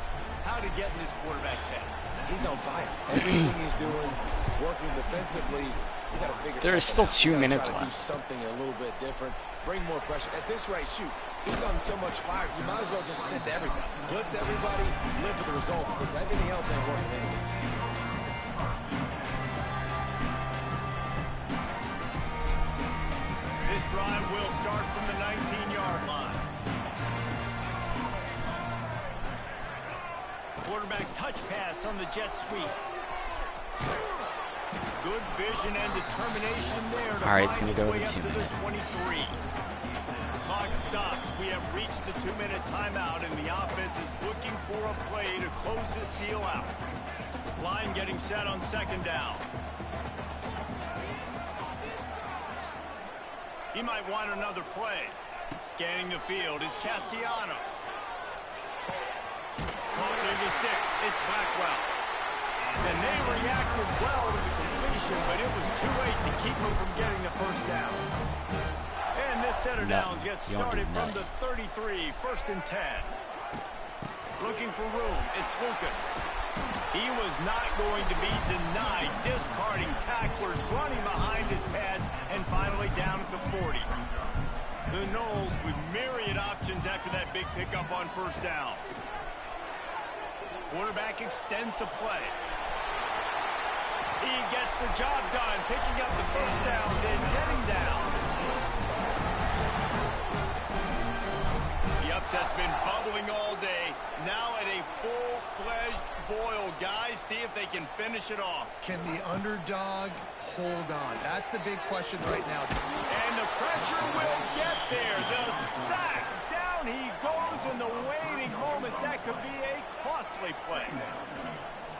how to get in this quarterback's head. He's on fire. Everything he's doing is working defensively. You got to figure There is something still 2 out. You gotta minutes try to do left. something a little bit different. Bring more pressure. At this rate, shoot, he's on so much fire. You might as well just send everybody. Blitz everybody, live for the results because everything else ain't working anyways. This drive will start from the 19-yard line. Quarterback touch pass on the jet sweep. Good vision and determination there. All right, it's going gonna to go to 2 the minutes. 23. Clock stops. We have reached the 2-minute timeout, and the offense is looking for a play to close this deal out. Line getting set on second down. He might want another play. Scanning the field, it's Castellanos. Caught in the sticks, it's Blackwell. And they reacted well to the completion, but it was too late to keep him from getting the first down. And this set of downs gets started from the 33, first and 10. Looking for room, it's Lucas. He was not going to be denied, discarding tacklers, running behind his pads, and finally down at the 40. The Noles with myriad options after that big pickup on first down. Quarterback extends the play. He gets the job done, picking up the first down, then getting down. The upset's been bubbling all day. Now at a full-fledged boil. Guys, see if they can finish it off. Can the underdog hold on? That's the big question right now. And the pressure will get there. The sack. Down he goes in the waiting moments. That could be a costly play.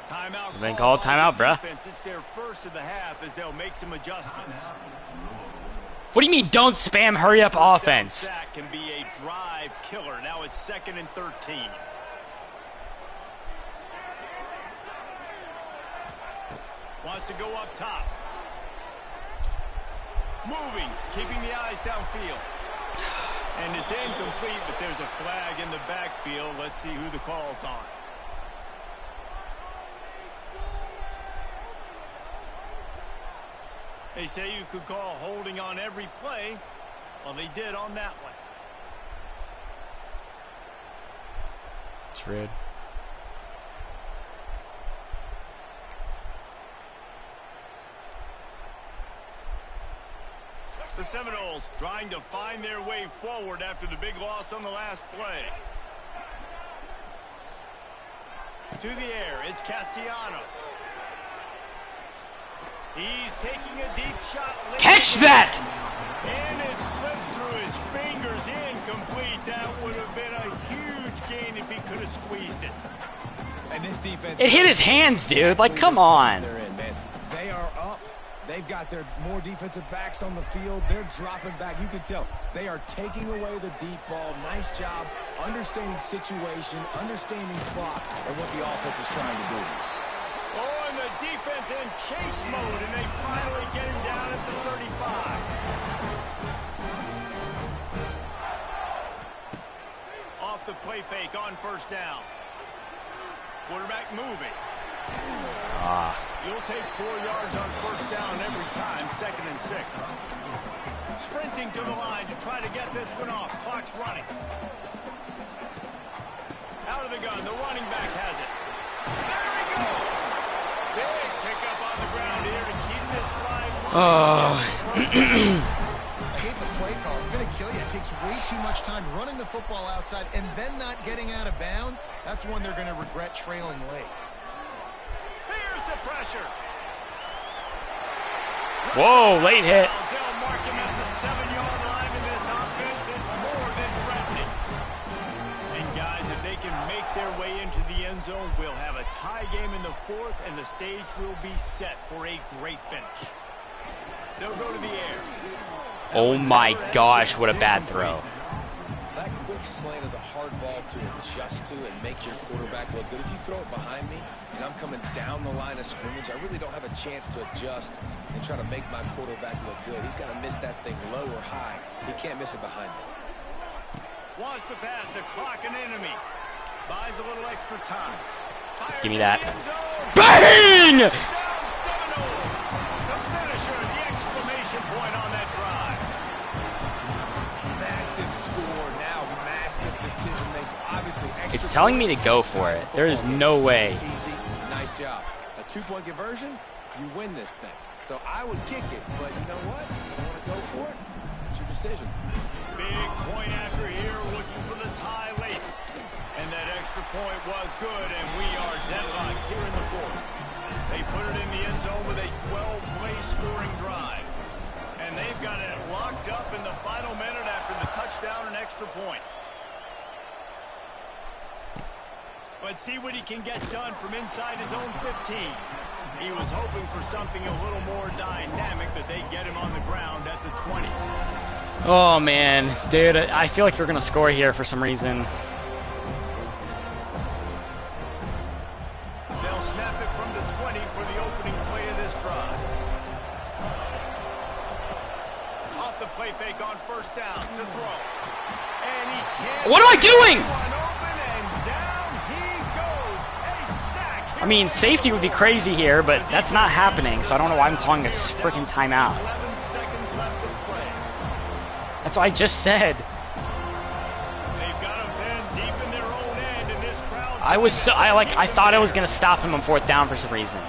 Timeout. They call timeout, bruh. It's their first of the half as they'll make some adjustments. What do you mean don't spam hurry up offense? Sack can be a drive killer. Now it's 2nd and 13. Wants to go up top. Moving, keeping the eyes downfield. And it's incomplete, but there's a flag in the backfield. Let's see who the call's on. They say you could call holding on every play. Well, they did on that one. It's red. The Seminoles trying to find their way forward after the big loss on the last play. To the air, it's Castellanos. He's taking a deep shot. Catch that! And it slips through his fingers, incomplete. That would have been a huge gain if he could have squeezed it. And this defense... It hit his hands, dude. Like, come on. They're in, man. They are up. They've got their more defensive backs on the field. They're dropping back. You can tell they are taking away the deep ball. Nice job understanding situation, understanding clock, and what the offense is trying to do. Oh, and the defense in chase mode, and they finally get him down at the 35. Off the play fake on first down. Quarterback moving. You'll take 4 yards on first down every time, 2nd and 6. Sprinting to the line to try to get this one off. Clock's running. Out of the gun, the running back has it. There he goes! Big pickup on the ground here to keep this drive moving. I hate the play call. It's going to kill you. It takes way too much time running the football outside and then not getting out of bounds. That's one they're going to regret trailing late. Here's the pressure. Whoa, late hit. They'll mark him at the 7-yard line, and this offense is more than threatening. And guys, if they can make their way into the end zone, we'll have a tie game in the 4th, and the stage will be set for a great finish. They'll go to the air. Oh my gosh, what a bad throw. That quick slant is a hard ball to adjust to and make your quarterback look good. If you throw it behind me and I'm coming down the line of scrimmage, I really don't have a chance to adjust and try to make my quarterback look good. He's got to miss that thing low or high. He can't miss it behind me. Wants to pass the clock, an enemy. Buys a little extra time. Fires Give me that. in the end zone. Bang! Down 7-0. The finisher, the exclamation point on that drive. Massive score now, massive decision making. Obviously, extra It's telling me to go for it. There is no way. Easy. Nice job. A 2-point conversion, you win this thing. So I would kick it, but you know what? You want to go for it? It's your decision. Big point after here, looking for the tie late. And that extra point was good, and we are deadlocked here in the 4th. They put it in the end zone with a 12-play scoring drive. And they've got it locked up in the final minute after the touchdown and extra point. Let's see what he can get done from inside his own 15. He was hoping for something a little more dynamic, but they get him on the ground at the 20. Oh man, dude, I feel like you're gonna score here for some reason. They'll snap it from the 20 for the opening play of this drive. Off the play fake on first down to throw. And he can't. What am I doing? One open and down he goes. A sack. I mean, safety would be crazy here, but that's not happening, so I don't know why I'm calling a freaking timeout. 11 seconds left to play. That's what I just said. They've got him pinned deep in their own end, and this crowd. I thought I was gonna stop him on 4th down for some reason.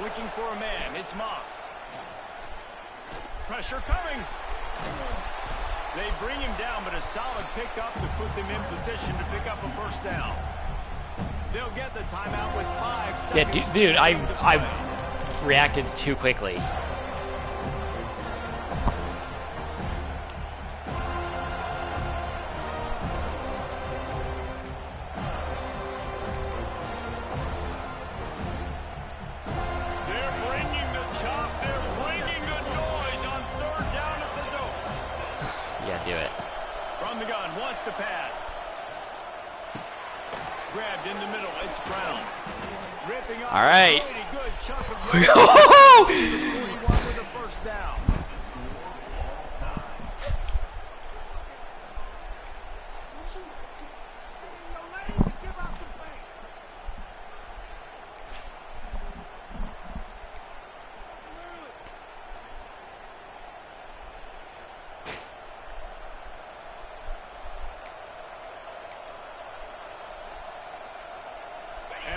Looking for a man. It's Moss. Pressure coming. They bring him down, but a solid pickup to put them in position to pick up a first down. They'll get the timeout with 5 seconds. Yeah, dude, I reacted too quickly. They're bringing the chop. They're bringing the noise on 3rd down at the dope. Yeah, do it. From the gun, wants to pass. Grabbed in the middle. It's Brown. Ripping off All right. a pretty good chunk of road. 41 with the first down.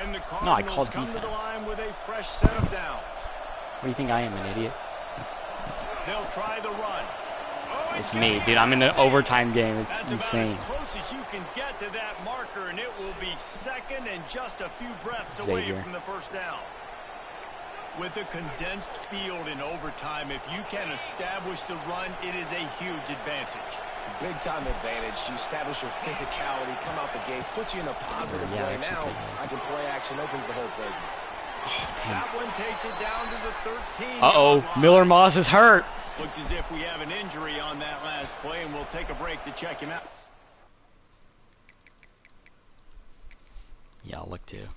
And the No, I Cardinals called come to the defense. line with a fresh set of downs. What do you think I am, an idiot? They'll try the run. Oh, It's gonna me, get dude. I'm in an past it. overtime game. It's That's insane. about as close as you can get to that marker, and it will be second and just a few breaths away Xavier. from the first down. With a condensed field in overtime, if you can establish the run, it is a huge advantage. Big-time advantage. You establish your physicality, come out the gates, put you in a positive Yeah, way. actually Now, pretty good. I can play action, opens the whole play. That one takes it down to the 13. Uh-oh. Miller Moss is hurt. Looks as if we have an injury on that last play, and we'll take a break to check him out. Yeah, I'll look too.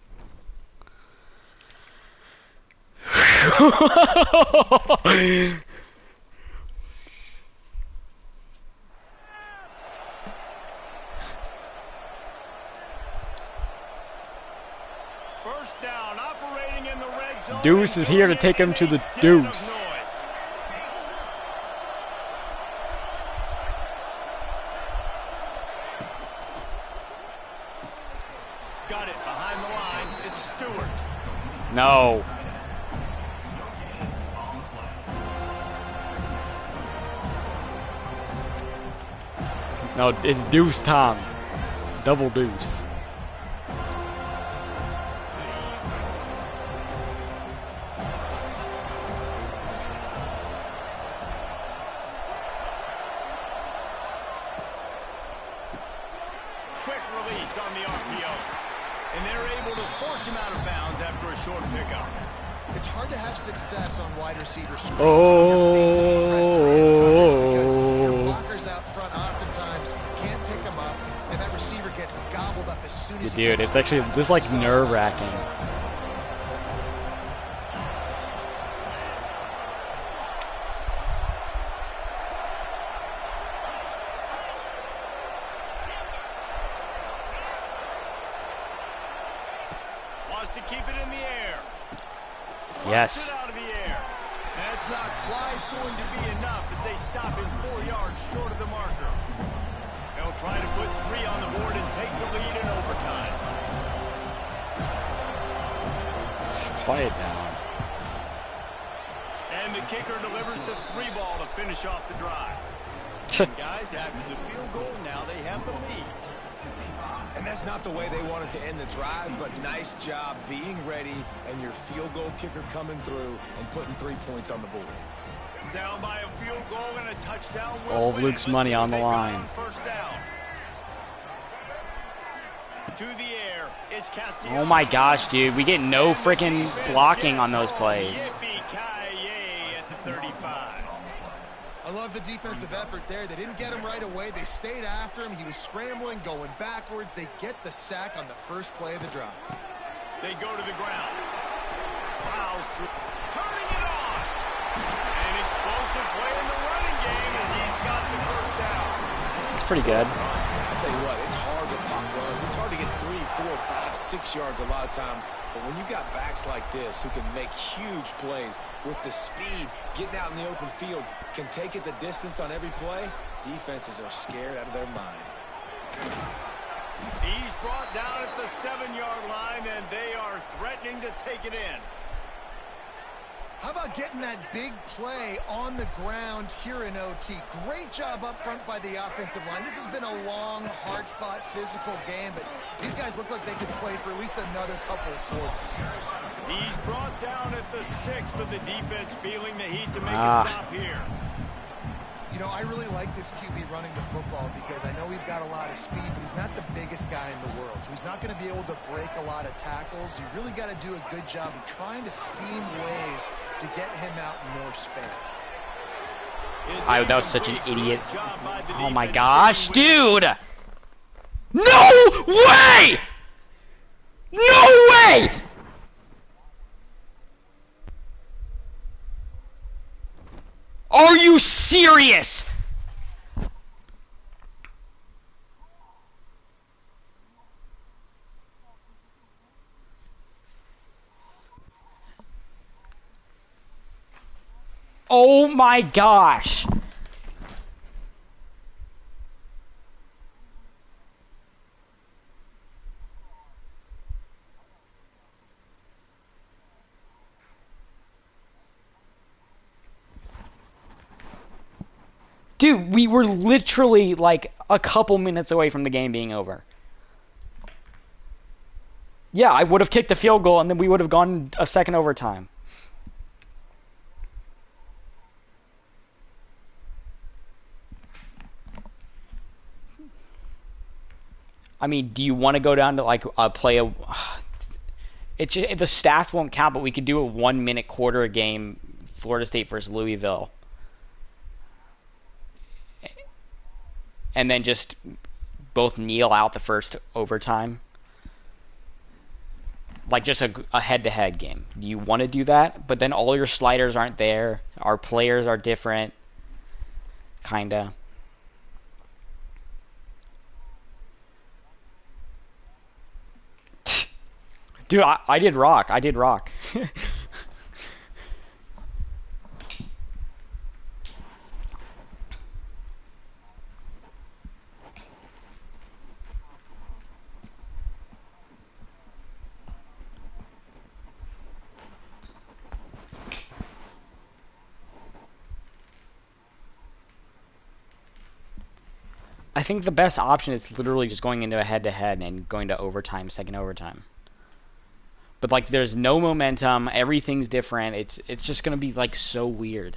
First down, operating in the red zone. Deuce is here to take him to the deuce. Got it behind the line. It's Stewart. No. No, it's deuce time. Double deuce. Quick release on the RPO. And they're able to force him out of bounds after a short pickup. It's hard to have success on wide receiver screens when you're facing aggressive man coverage because your blockers out front oftentimes can't pick them up, and that receiver gets gobbled up as soon as he Dude, catches it's the actually pass. this is like So, nerve-wracking. Wants to keep it in the air. Yes. It out of the air. That's not quite going to be enough as they stop him 4 yards short of the marker. They'll try to put 3 on the board and take the lead in overtime. Quiet down. And the kicker delivers the 3 ball to finish off the drive. Guys, after the field goal, now they have the lead. And that's not the way they wanted to end the drive, but nice job being ready and your field goal kicker coming through and putting 3 points on the board. Down by a field goal and a touchdown. All of Luke's money on the line. First down. To the air. It's Castillo. Oh my gosh, dude. We get no freaking blocking on those plays. Yippee-ki-yay at the 35. I love the defensive effort there. They didn't get him right away. They stayed after him. He was scrambling, going backwards. They get the sack on the first play of the drive. They go to the ground. Plows through. Turning it on. An explosive play in the running game as he's got the first down. It's pretty good. I tell you what, it's hard to pop runs. It's hard to get 3, 4, 5, 6 yards a lot of times. But when you got backs like this who can make huge plays with the speed, getting out in the open field, can take it the distance on every play, defenses are scared out of their mind. He's brought down at the 7-yard line, and they are threatening to take it in. How about getting that big play on the ground here in OT? Great job up front by the offensive line. This has been a long, hard-fought, physical game, but these guys look like they could play for at least another couple of quarters. He's brought down at the 6, but the defense feeling the heat to make a stop here. You know, I really like this QB running the football because I know he's got a lot of speed, but he's not the biggest guy in the world. So he's not going to be able to break a lot of tackles. You really got to do a good job of trying to scheme ways to get him out in more space. That was such an idiot. Oh my gosh, dude! No way! No way! Are you serious? Oh my gosh. Dude, we were literally like a couple minutes away from the game being over. Yeah, I would have kicked the field goal and then we would have gone a second overtime. I mean, do you want to go down to like play a? It just, the stats won't count, but we could do a 1 minute quarter a game, Florida State versus Louisville, and then just both kneel out the first overtime, like just a head-to-head game. Do you want to do that? But then all your sliders aren't there. Our players are different, kinda. Dude, I did rock. I did rock. I think the best option is literally just going into a head-to-head and going to overtime, second overtime. But like, there's no momentum. Everything's different. It's just gonna be like so weird.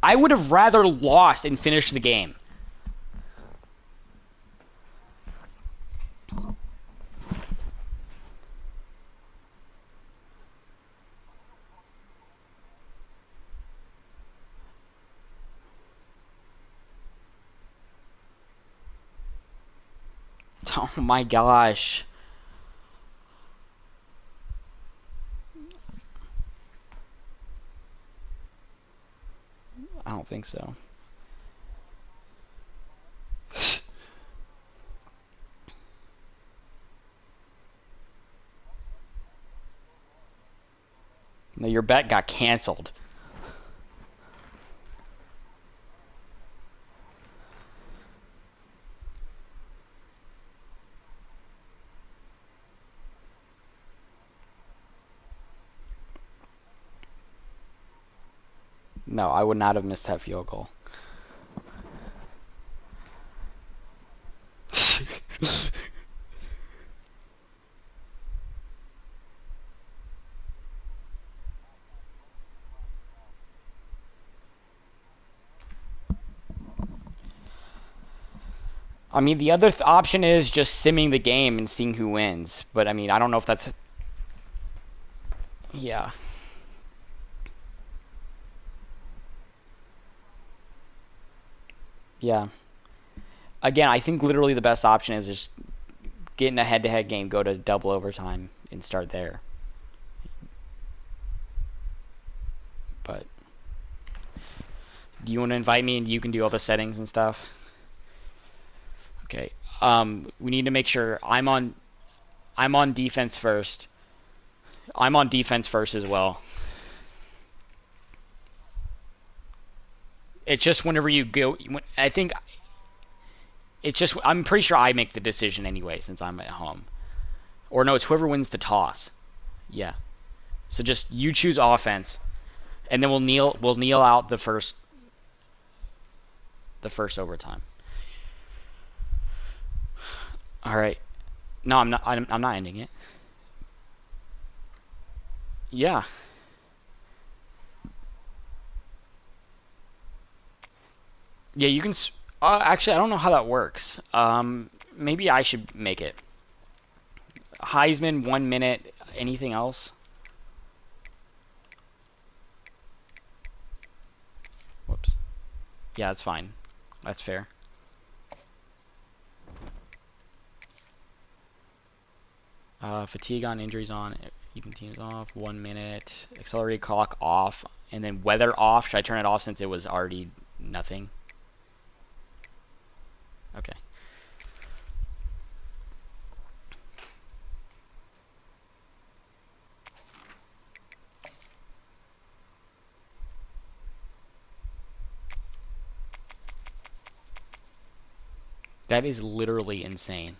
I would have rather lost and finished the game. Oh my gosh. I don't think so. No, your bet got canceled. No, I would not have missed that field goal. I mean, the other option is just simming the game and seeing who wins. But I mean, I don't know if that's... Yeah. Yeah. Again, I think literally the best option is just get in a head-to-head game, go to double overtime, and start there. But do you want to invite me and you can do all the settings and stuff? Okay. We need to make sure I'm on defense first. I'm on defense first as well. It's just whenever you go, I think it's just, I'm pretty sure I make the decision anyway since I'm at home. Or no, it's whoever wins the toss. Yeah. So just you choose offense, and then we'll kneel out the first overtime. All right. No, I'm not ending it. Yeah. Yeah, you can. Actually, I don't know how that works. Maybe I should make it. Heisman, 1 minute. Anything else? Yeah, that's fine. That's fair. Fatigue on, injuries on, even teams off, 1 minute, accelerate clock off, and then weather off. Should I turn it off since it was already nothing? Okay. That is literally insane.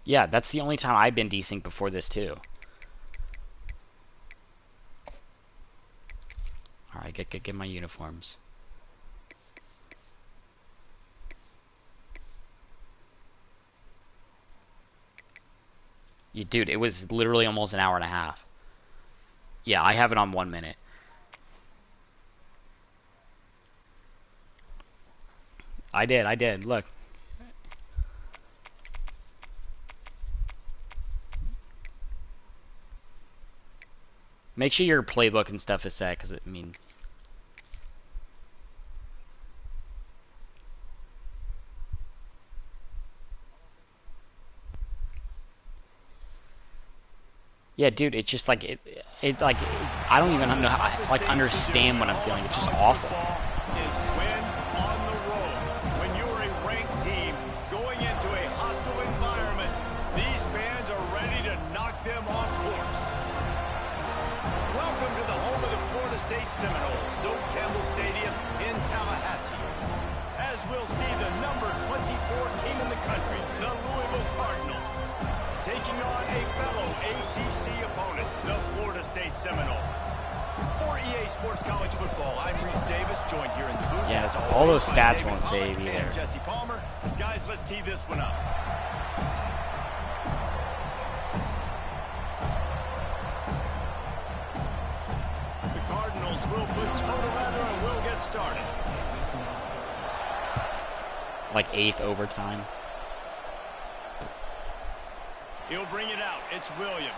Yeah, that's the only time I've been desynced before this too. Alright, get my uniforms. Dude, it was literally almost an hour and a half. Yeah, I have it on 1 minute. I did. Look. Make sure your playbook and stuff is set, because, I mean... Yeah, dude, it's just like, I don't even know how, like, understand what I'm feeling. It's just awful. Is win on the road. When you're a ranked team going into a hostile environment, these fans are ready to knock them off course. Welcome to the home of the Florida State Seminoles, Doak Campbell Stadium in Tallahassee. As we'll see the number 24 team in the country, the Louisville Cardinals, taking on a fellow ACC opponent, the Florida State Seminoles. For EA Sports College Football, I'm Reese Davis, joined here in the booth. Yeah, as all always, those by stats David won't Pollack save either. and Jesse Palmer. Guys, let's tee this one up. The Cardinals will put total leather and we'll get started. Like 8th overtime. He'll bring it out. It's Williams.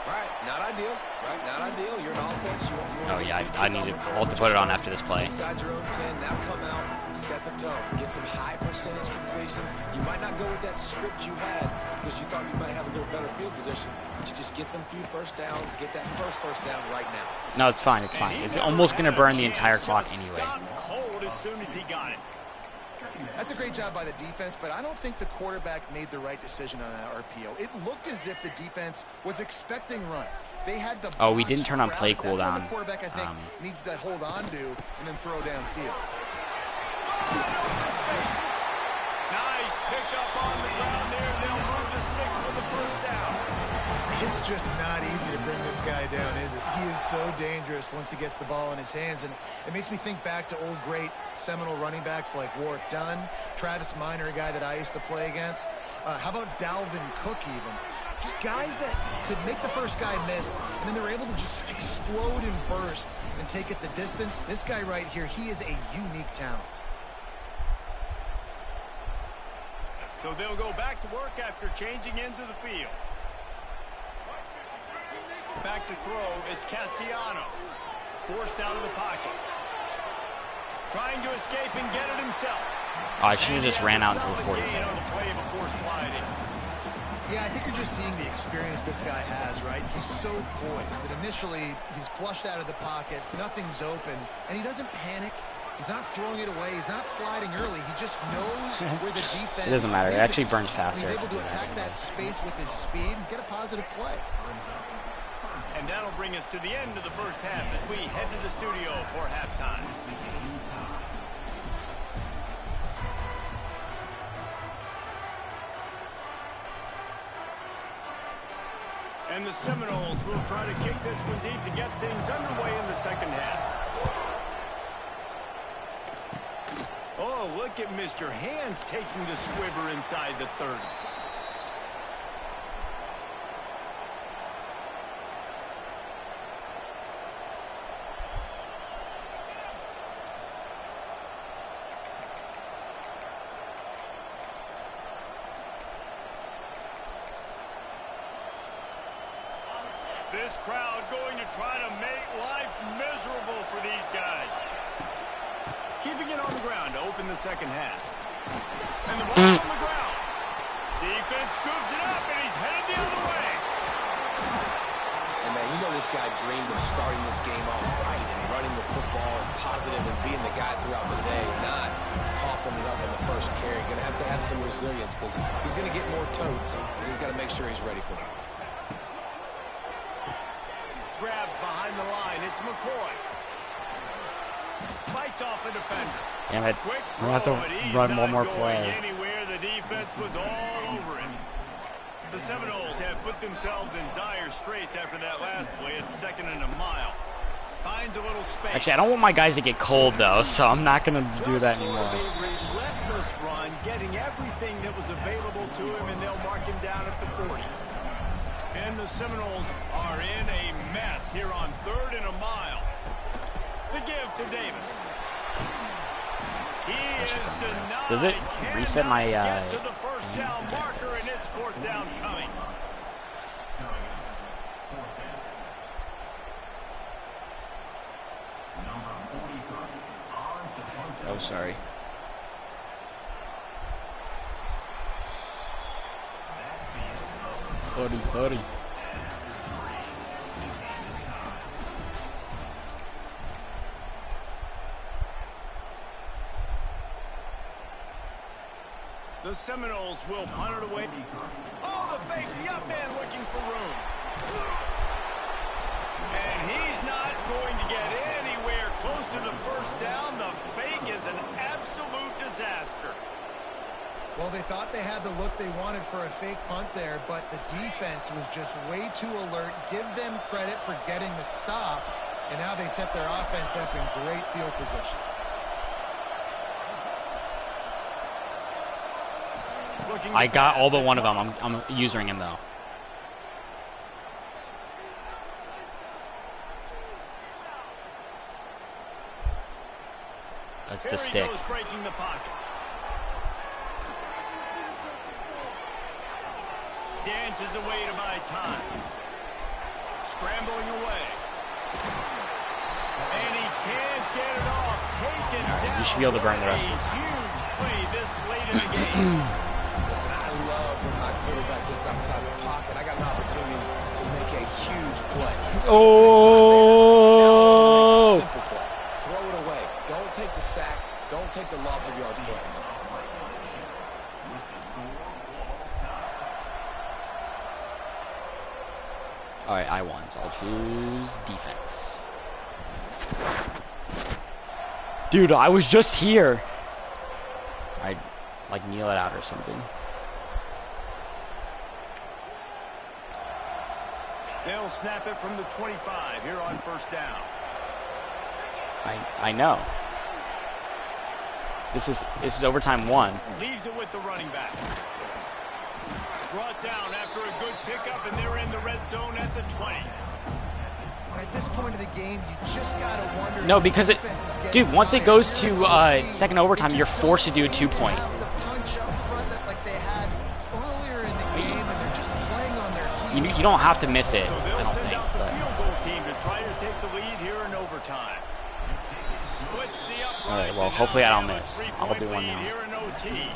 Right, not ideal. Right, not ideal. You're an offense. You want Oh, yeah, I'll have to put it on after this play. Inside your own 10, now come out, set the tone, get some high percentage completion. You might not go with that script you had because you thought you might have a little better field position, but you just get some few first downs, get that first down right now. No, it's fine. It's fine. It's almost going to burn the entire clock anyway. Stop cold as soon as he got it. That's a great job by the defense, but I don't think the quarterback made the right decision on that RPO. It looked as if the defense was expecting run. They had the Oh, we box didn't turn on play crowded. That's what cooldown. the quarterback, I think, needs to hold on to and then throw downfield. Nice pick up on the ground there. They'll move the sticks with the first down. It's just not easy to bring this guy down, is it? He is so dangerous once he gets the ball in his hands, and it makes me think back to old great Seminole running backs like Warwick Dunn, Travis Minor, a guy that I used to play against. How about Dalvin Cook even? Just guys that could make the first guy miss, and then they're able to just explode and burst and take it the distance. This guy right here, he is a unique talent. So they'll go back to work after changing into the field. Back to throw, it's Castellanos. Forced out of the pocket. Trying to escape and get it himself. Oh, I should have just ran out until 40 On seconds. the play before sliding. Yeah, I think you're just seeing the experience this guy has, right? He's so poised that initially he's flushed out of the pocket, nothing's open, and he doesn't panic. He's not throwing it away. He's not sliding early. He just knows where the defense It doesn't matter. It is. actually burns faster. He's able to attack that space with his speed and get a positive play. And that'll bring us to the end of the first half as we head to the studio for halftime. And the Seminoles will try to kick this one deep to get things underway in the second half. Oh, look at Mr. Hands taking the squibber inside the 30. This crowd going to try to make life miserable for these guys. Keeping it on the ground to open the second half. And the ball on the ground. Defense scoops it up, and he's headed the other way. And man, you know this guy dreamed of starting this game off right and running the football and positive and being the guy throughout the day, not coughing it up on the first carry. Going to have some resilience because he's going to get more totes, and he's got to make sure he's ready for them. Grab behind the line. It's McCoy. Fights off a defender. Damn it. Quick I'm going to throw, have but to he's run not one more going play. anywhere. The defense was all over it. The Seminoles have put themselves in dire straits after that last play. It's 2nd and a mile. Finds a little space. Actually, I don't want my guys to get cold, though, so I'm not going to do that Just sort of anymore. a relentless run, getting everything that was available to him, and they'll mark him down at the 40. And the Seminoles are in a mess here on 3rd and a mile. The give to Davis. He is denied. Does it reset my, get to the first down marker, and it's 4th down coming. Oh, sorry. Sorry. The Seminoles will punt it away. Oh, the fake, the up man looking for room. And he's not going to get anywhere close to the first down. The fake is an absolute disaster. Well, they thought they had the look they wanted for a fake punt there, but the defense was just way too alert. Give them credit for getting the stop, and now they set their offense up in great field position. I got all but one of them. I'm using him, though. That's the stick. Breaking the pocket. Dances away to buy time. Scrambling away. And he can't get it off. Taken down. You should be able to burn the rest of it. the time. Huge play this late in the game. Listen, I love when my quarterback gets outside the pocket. I got an opportunity to make a huge play. Oh! Simple play. Throw it away. Don't take the sack. Don't take the loss of yards plays. All right, I won, so I'll choose defense. Dude, I was just here. I'd like kneel it out or something. They'll snap it from the 25 here on 1st down. I know. This is overtime 1. Leaves it with the running back. Brought down after a good pickup, and they're in the red zone at the 20. At this point of the game, you just gotta wonder. No, because it, dude, once it goes to second overtime, you're forced to do a 2-point. The punch up front that like they had earlier in the game, and they're just playing on their heels. You don't have to miss it, So I they'll don't send think. out the But. field goal team to try to take the lead here in overtime. Splits the uprights. All right, well, and hopefully I now don't they have a miss. 3-point I'll do one lead now. here in OT.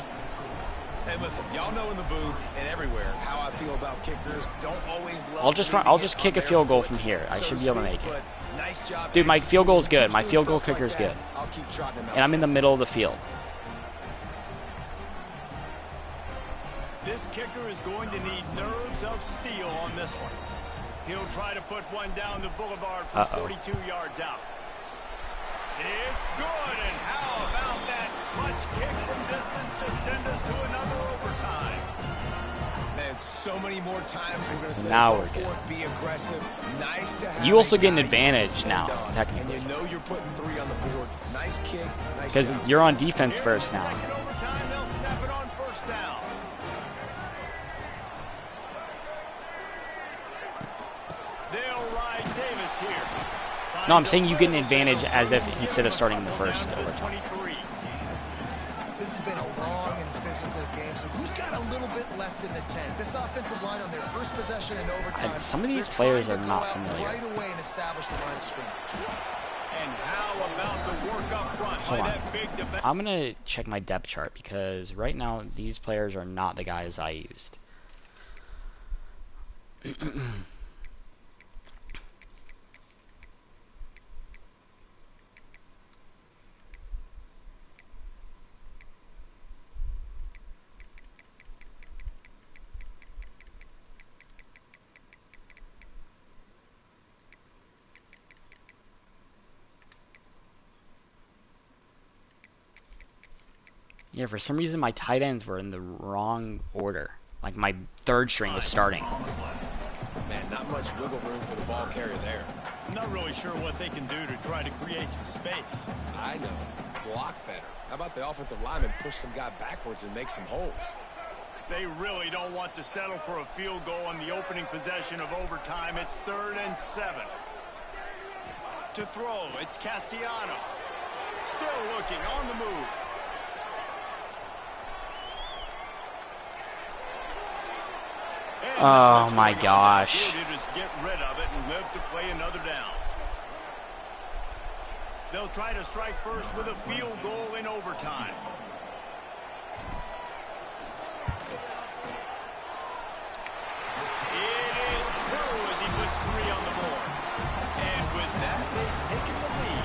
Hey, listen, y'all know in the booth and everywhere how I feel about kickers. Don't always love I'll just kick a field goal from here. I should be able to make it. Nice job. Dude, my field goal is good. My field goal kicker is good. I'll keep trotting him out. And I'm in the middle of the field. This kicker is going to need nerves of steel on this one. He'll try to put one down the boulevard from 42 yards out. It's good, and how about that clutch kick from distance to send us to another overtime? Man, so many more times we're going to say, now go we're for good. it, be aggressive. Nice to have You also a get an guy advantage get now, done. technically. And you know you're putting 3 on the board. Nice kick, nice Because job. you're on defense Here first in now. second overtime, they'll snap it on 1st down. They'll ride Davis here. No, I'm saying you get an advantage as if instead of starting in the first overtime. 23. This has been a long and physical game, so who's got a little bit left in the tank? This offensive line on their first possession in overtime. Some of these players are not familiar. Right away and establish the line of scrimmage. And how about the work up front by that big defense? I'm gonna check my depth chart because right now these players are not the guys I used. Yeah, for some reason my tight ends were in the wrong order. Like my third string was starting. Man, not much wiggle room for the ball carrier there. I'm not really sure what they can do to try to create some space. I know. Block better. How about the offensive lineman push some guy backwards and make some holes? They really don't want to settle for a field goal on the opening possession of overtime. It's 3rd and 7. To throw, it's Castellanos. Still looking, on the move. Oh my gosh. He'll just get rid of it and live to play another down. They'll try to strike first with a field goal in overtime. It is true as he puts 3 on the board. And with that, they've taken the lead.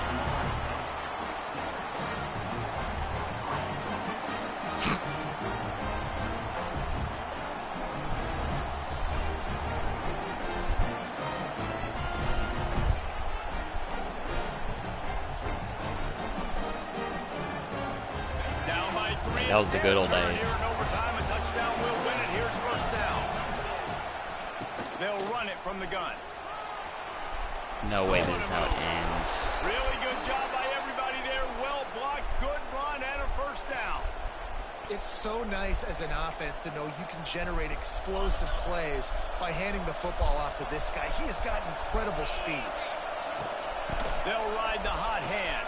That was the good old days. Overtime, a touchdown will win it. Here's first down. They'll run it from the gun. No way this is how it ends. Really good job by everybody there. Well blocked, good run, and a first down. It's so nice as an offense to know you can generate explosive plays by handing the football off to this guy. He has got incredible speed. They'll ride the hot hand.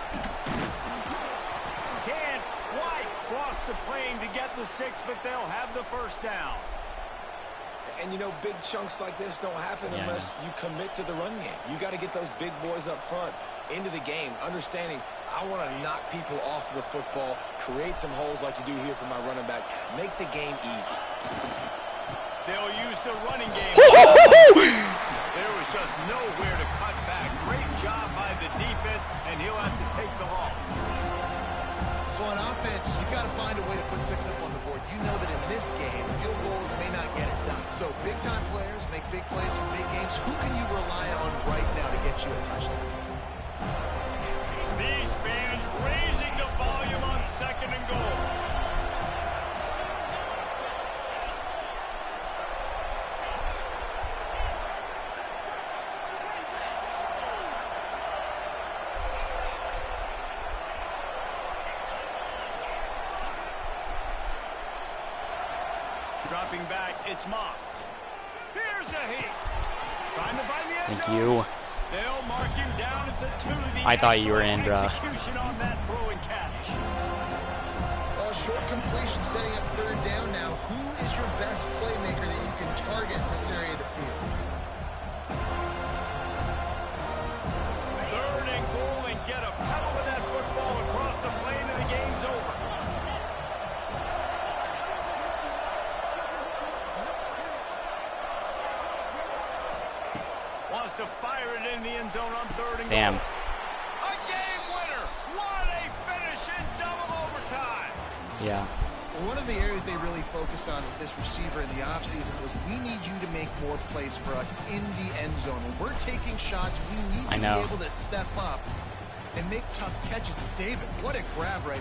Can't quite cross the plane to get the 6, but they'll have the first down. And you know, big chunks like this don't happen unless you commit to the run game. You got to get those big boys up front into the game, understanding I want to knock people off the football, create some holes like you do here for my running back, make the game easy. They'll use the running game. There was just nowhere to cut back. Great job by the defense, and he'll have to take the loss. So on offense, you've got to find a way to put 6 up on the board. You know that in this game, field goals may not get it done. So big-time players make big plays in big games. Who can you rely on right now to get you a touchdown? These fans raising the volume on 2nd and goal. Dropping back, it's Moss. Here's a heat. Trying to find the end zone. Thank you. They'll mark him down at the 2. I thought you were in, bro. Execution on that throw and catch. Well, short completion setting up 3rd down now. Who is your best playmaker that you can target in this area of the field? 3rd and goal, and get a pebble with that football across the plane, and the game's over. Wants to fire it in the end zone on 3rd and Damn. goal. A game winner. What a finish in double overtime. Yeah. One of the areas they really focused on with this receiver in the offseason was we need you to make more plays for us in the end zone. When we're taking shots, we need to be able to step up and make tough catches. And David, what a grab right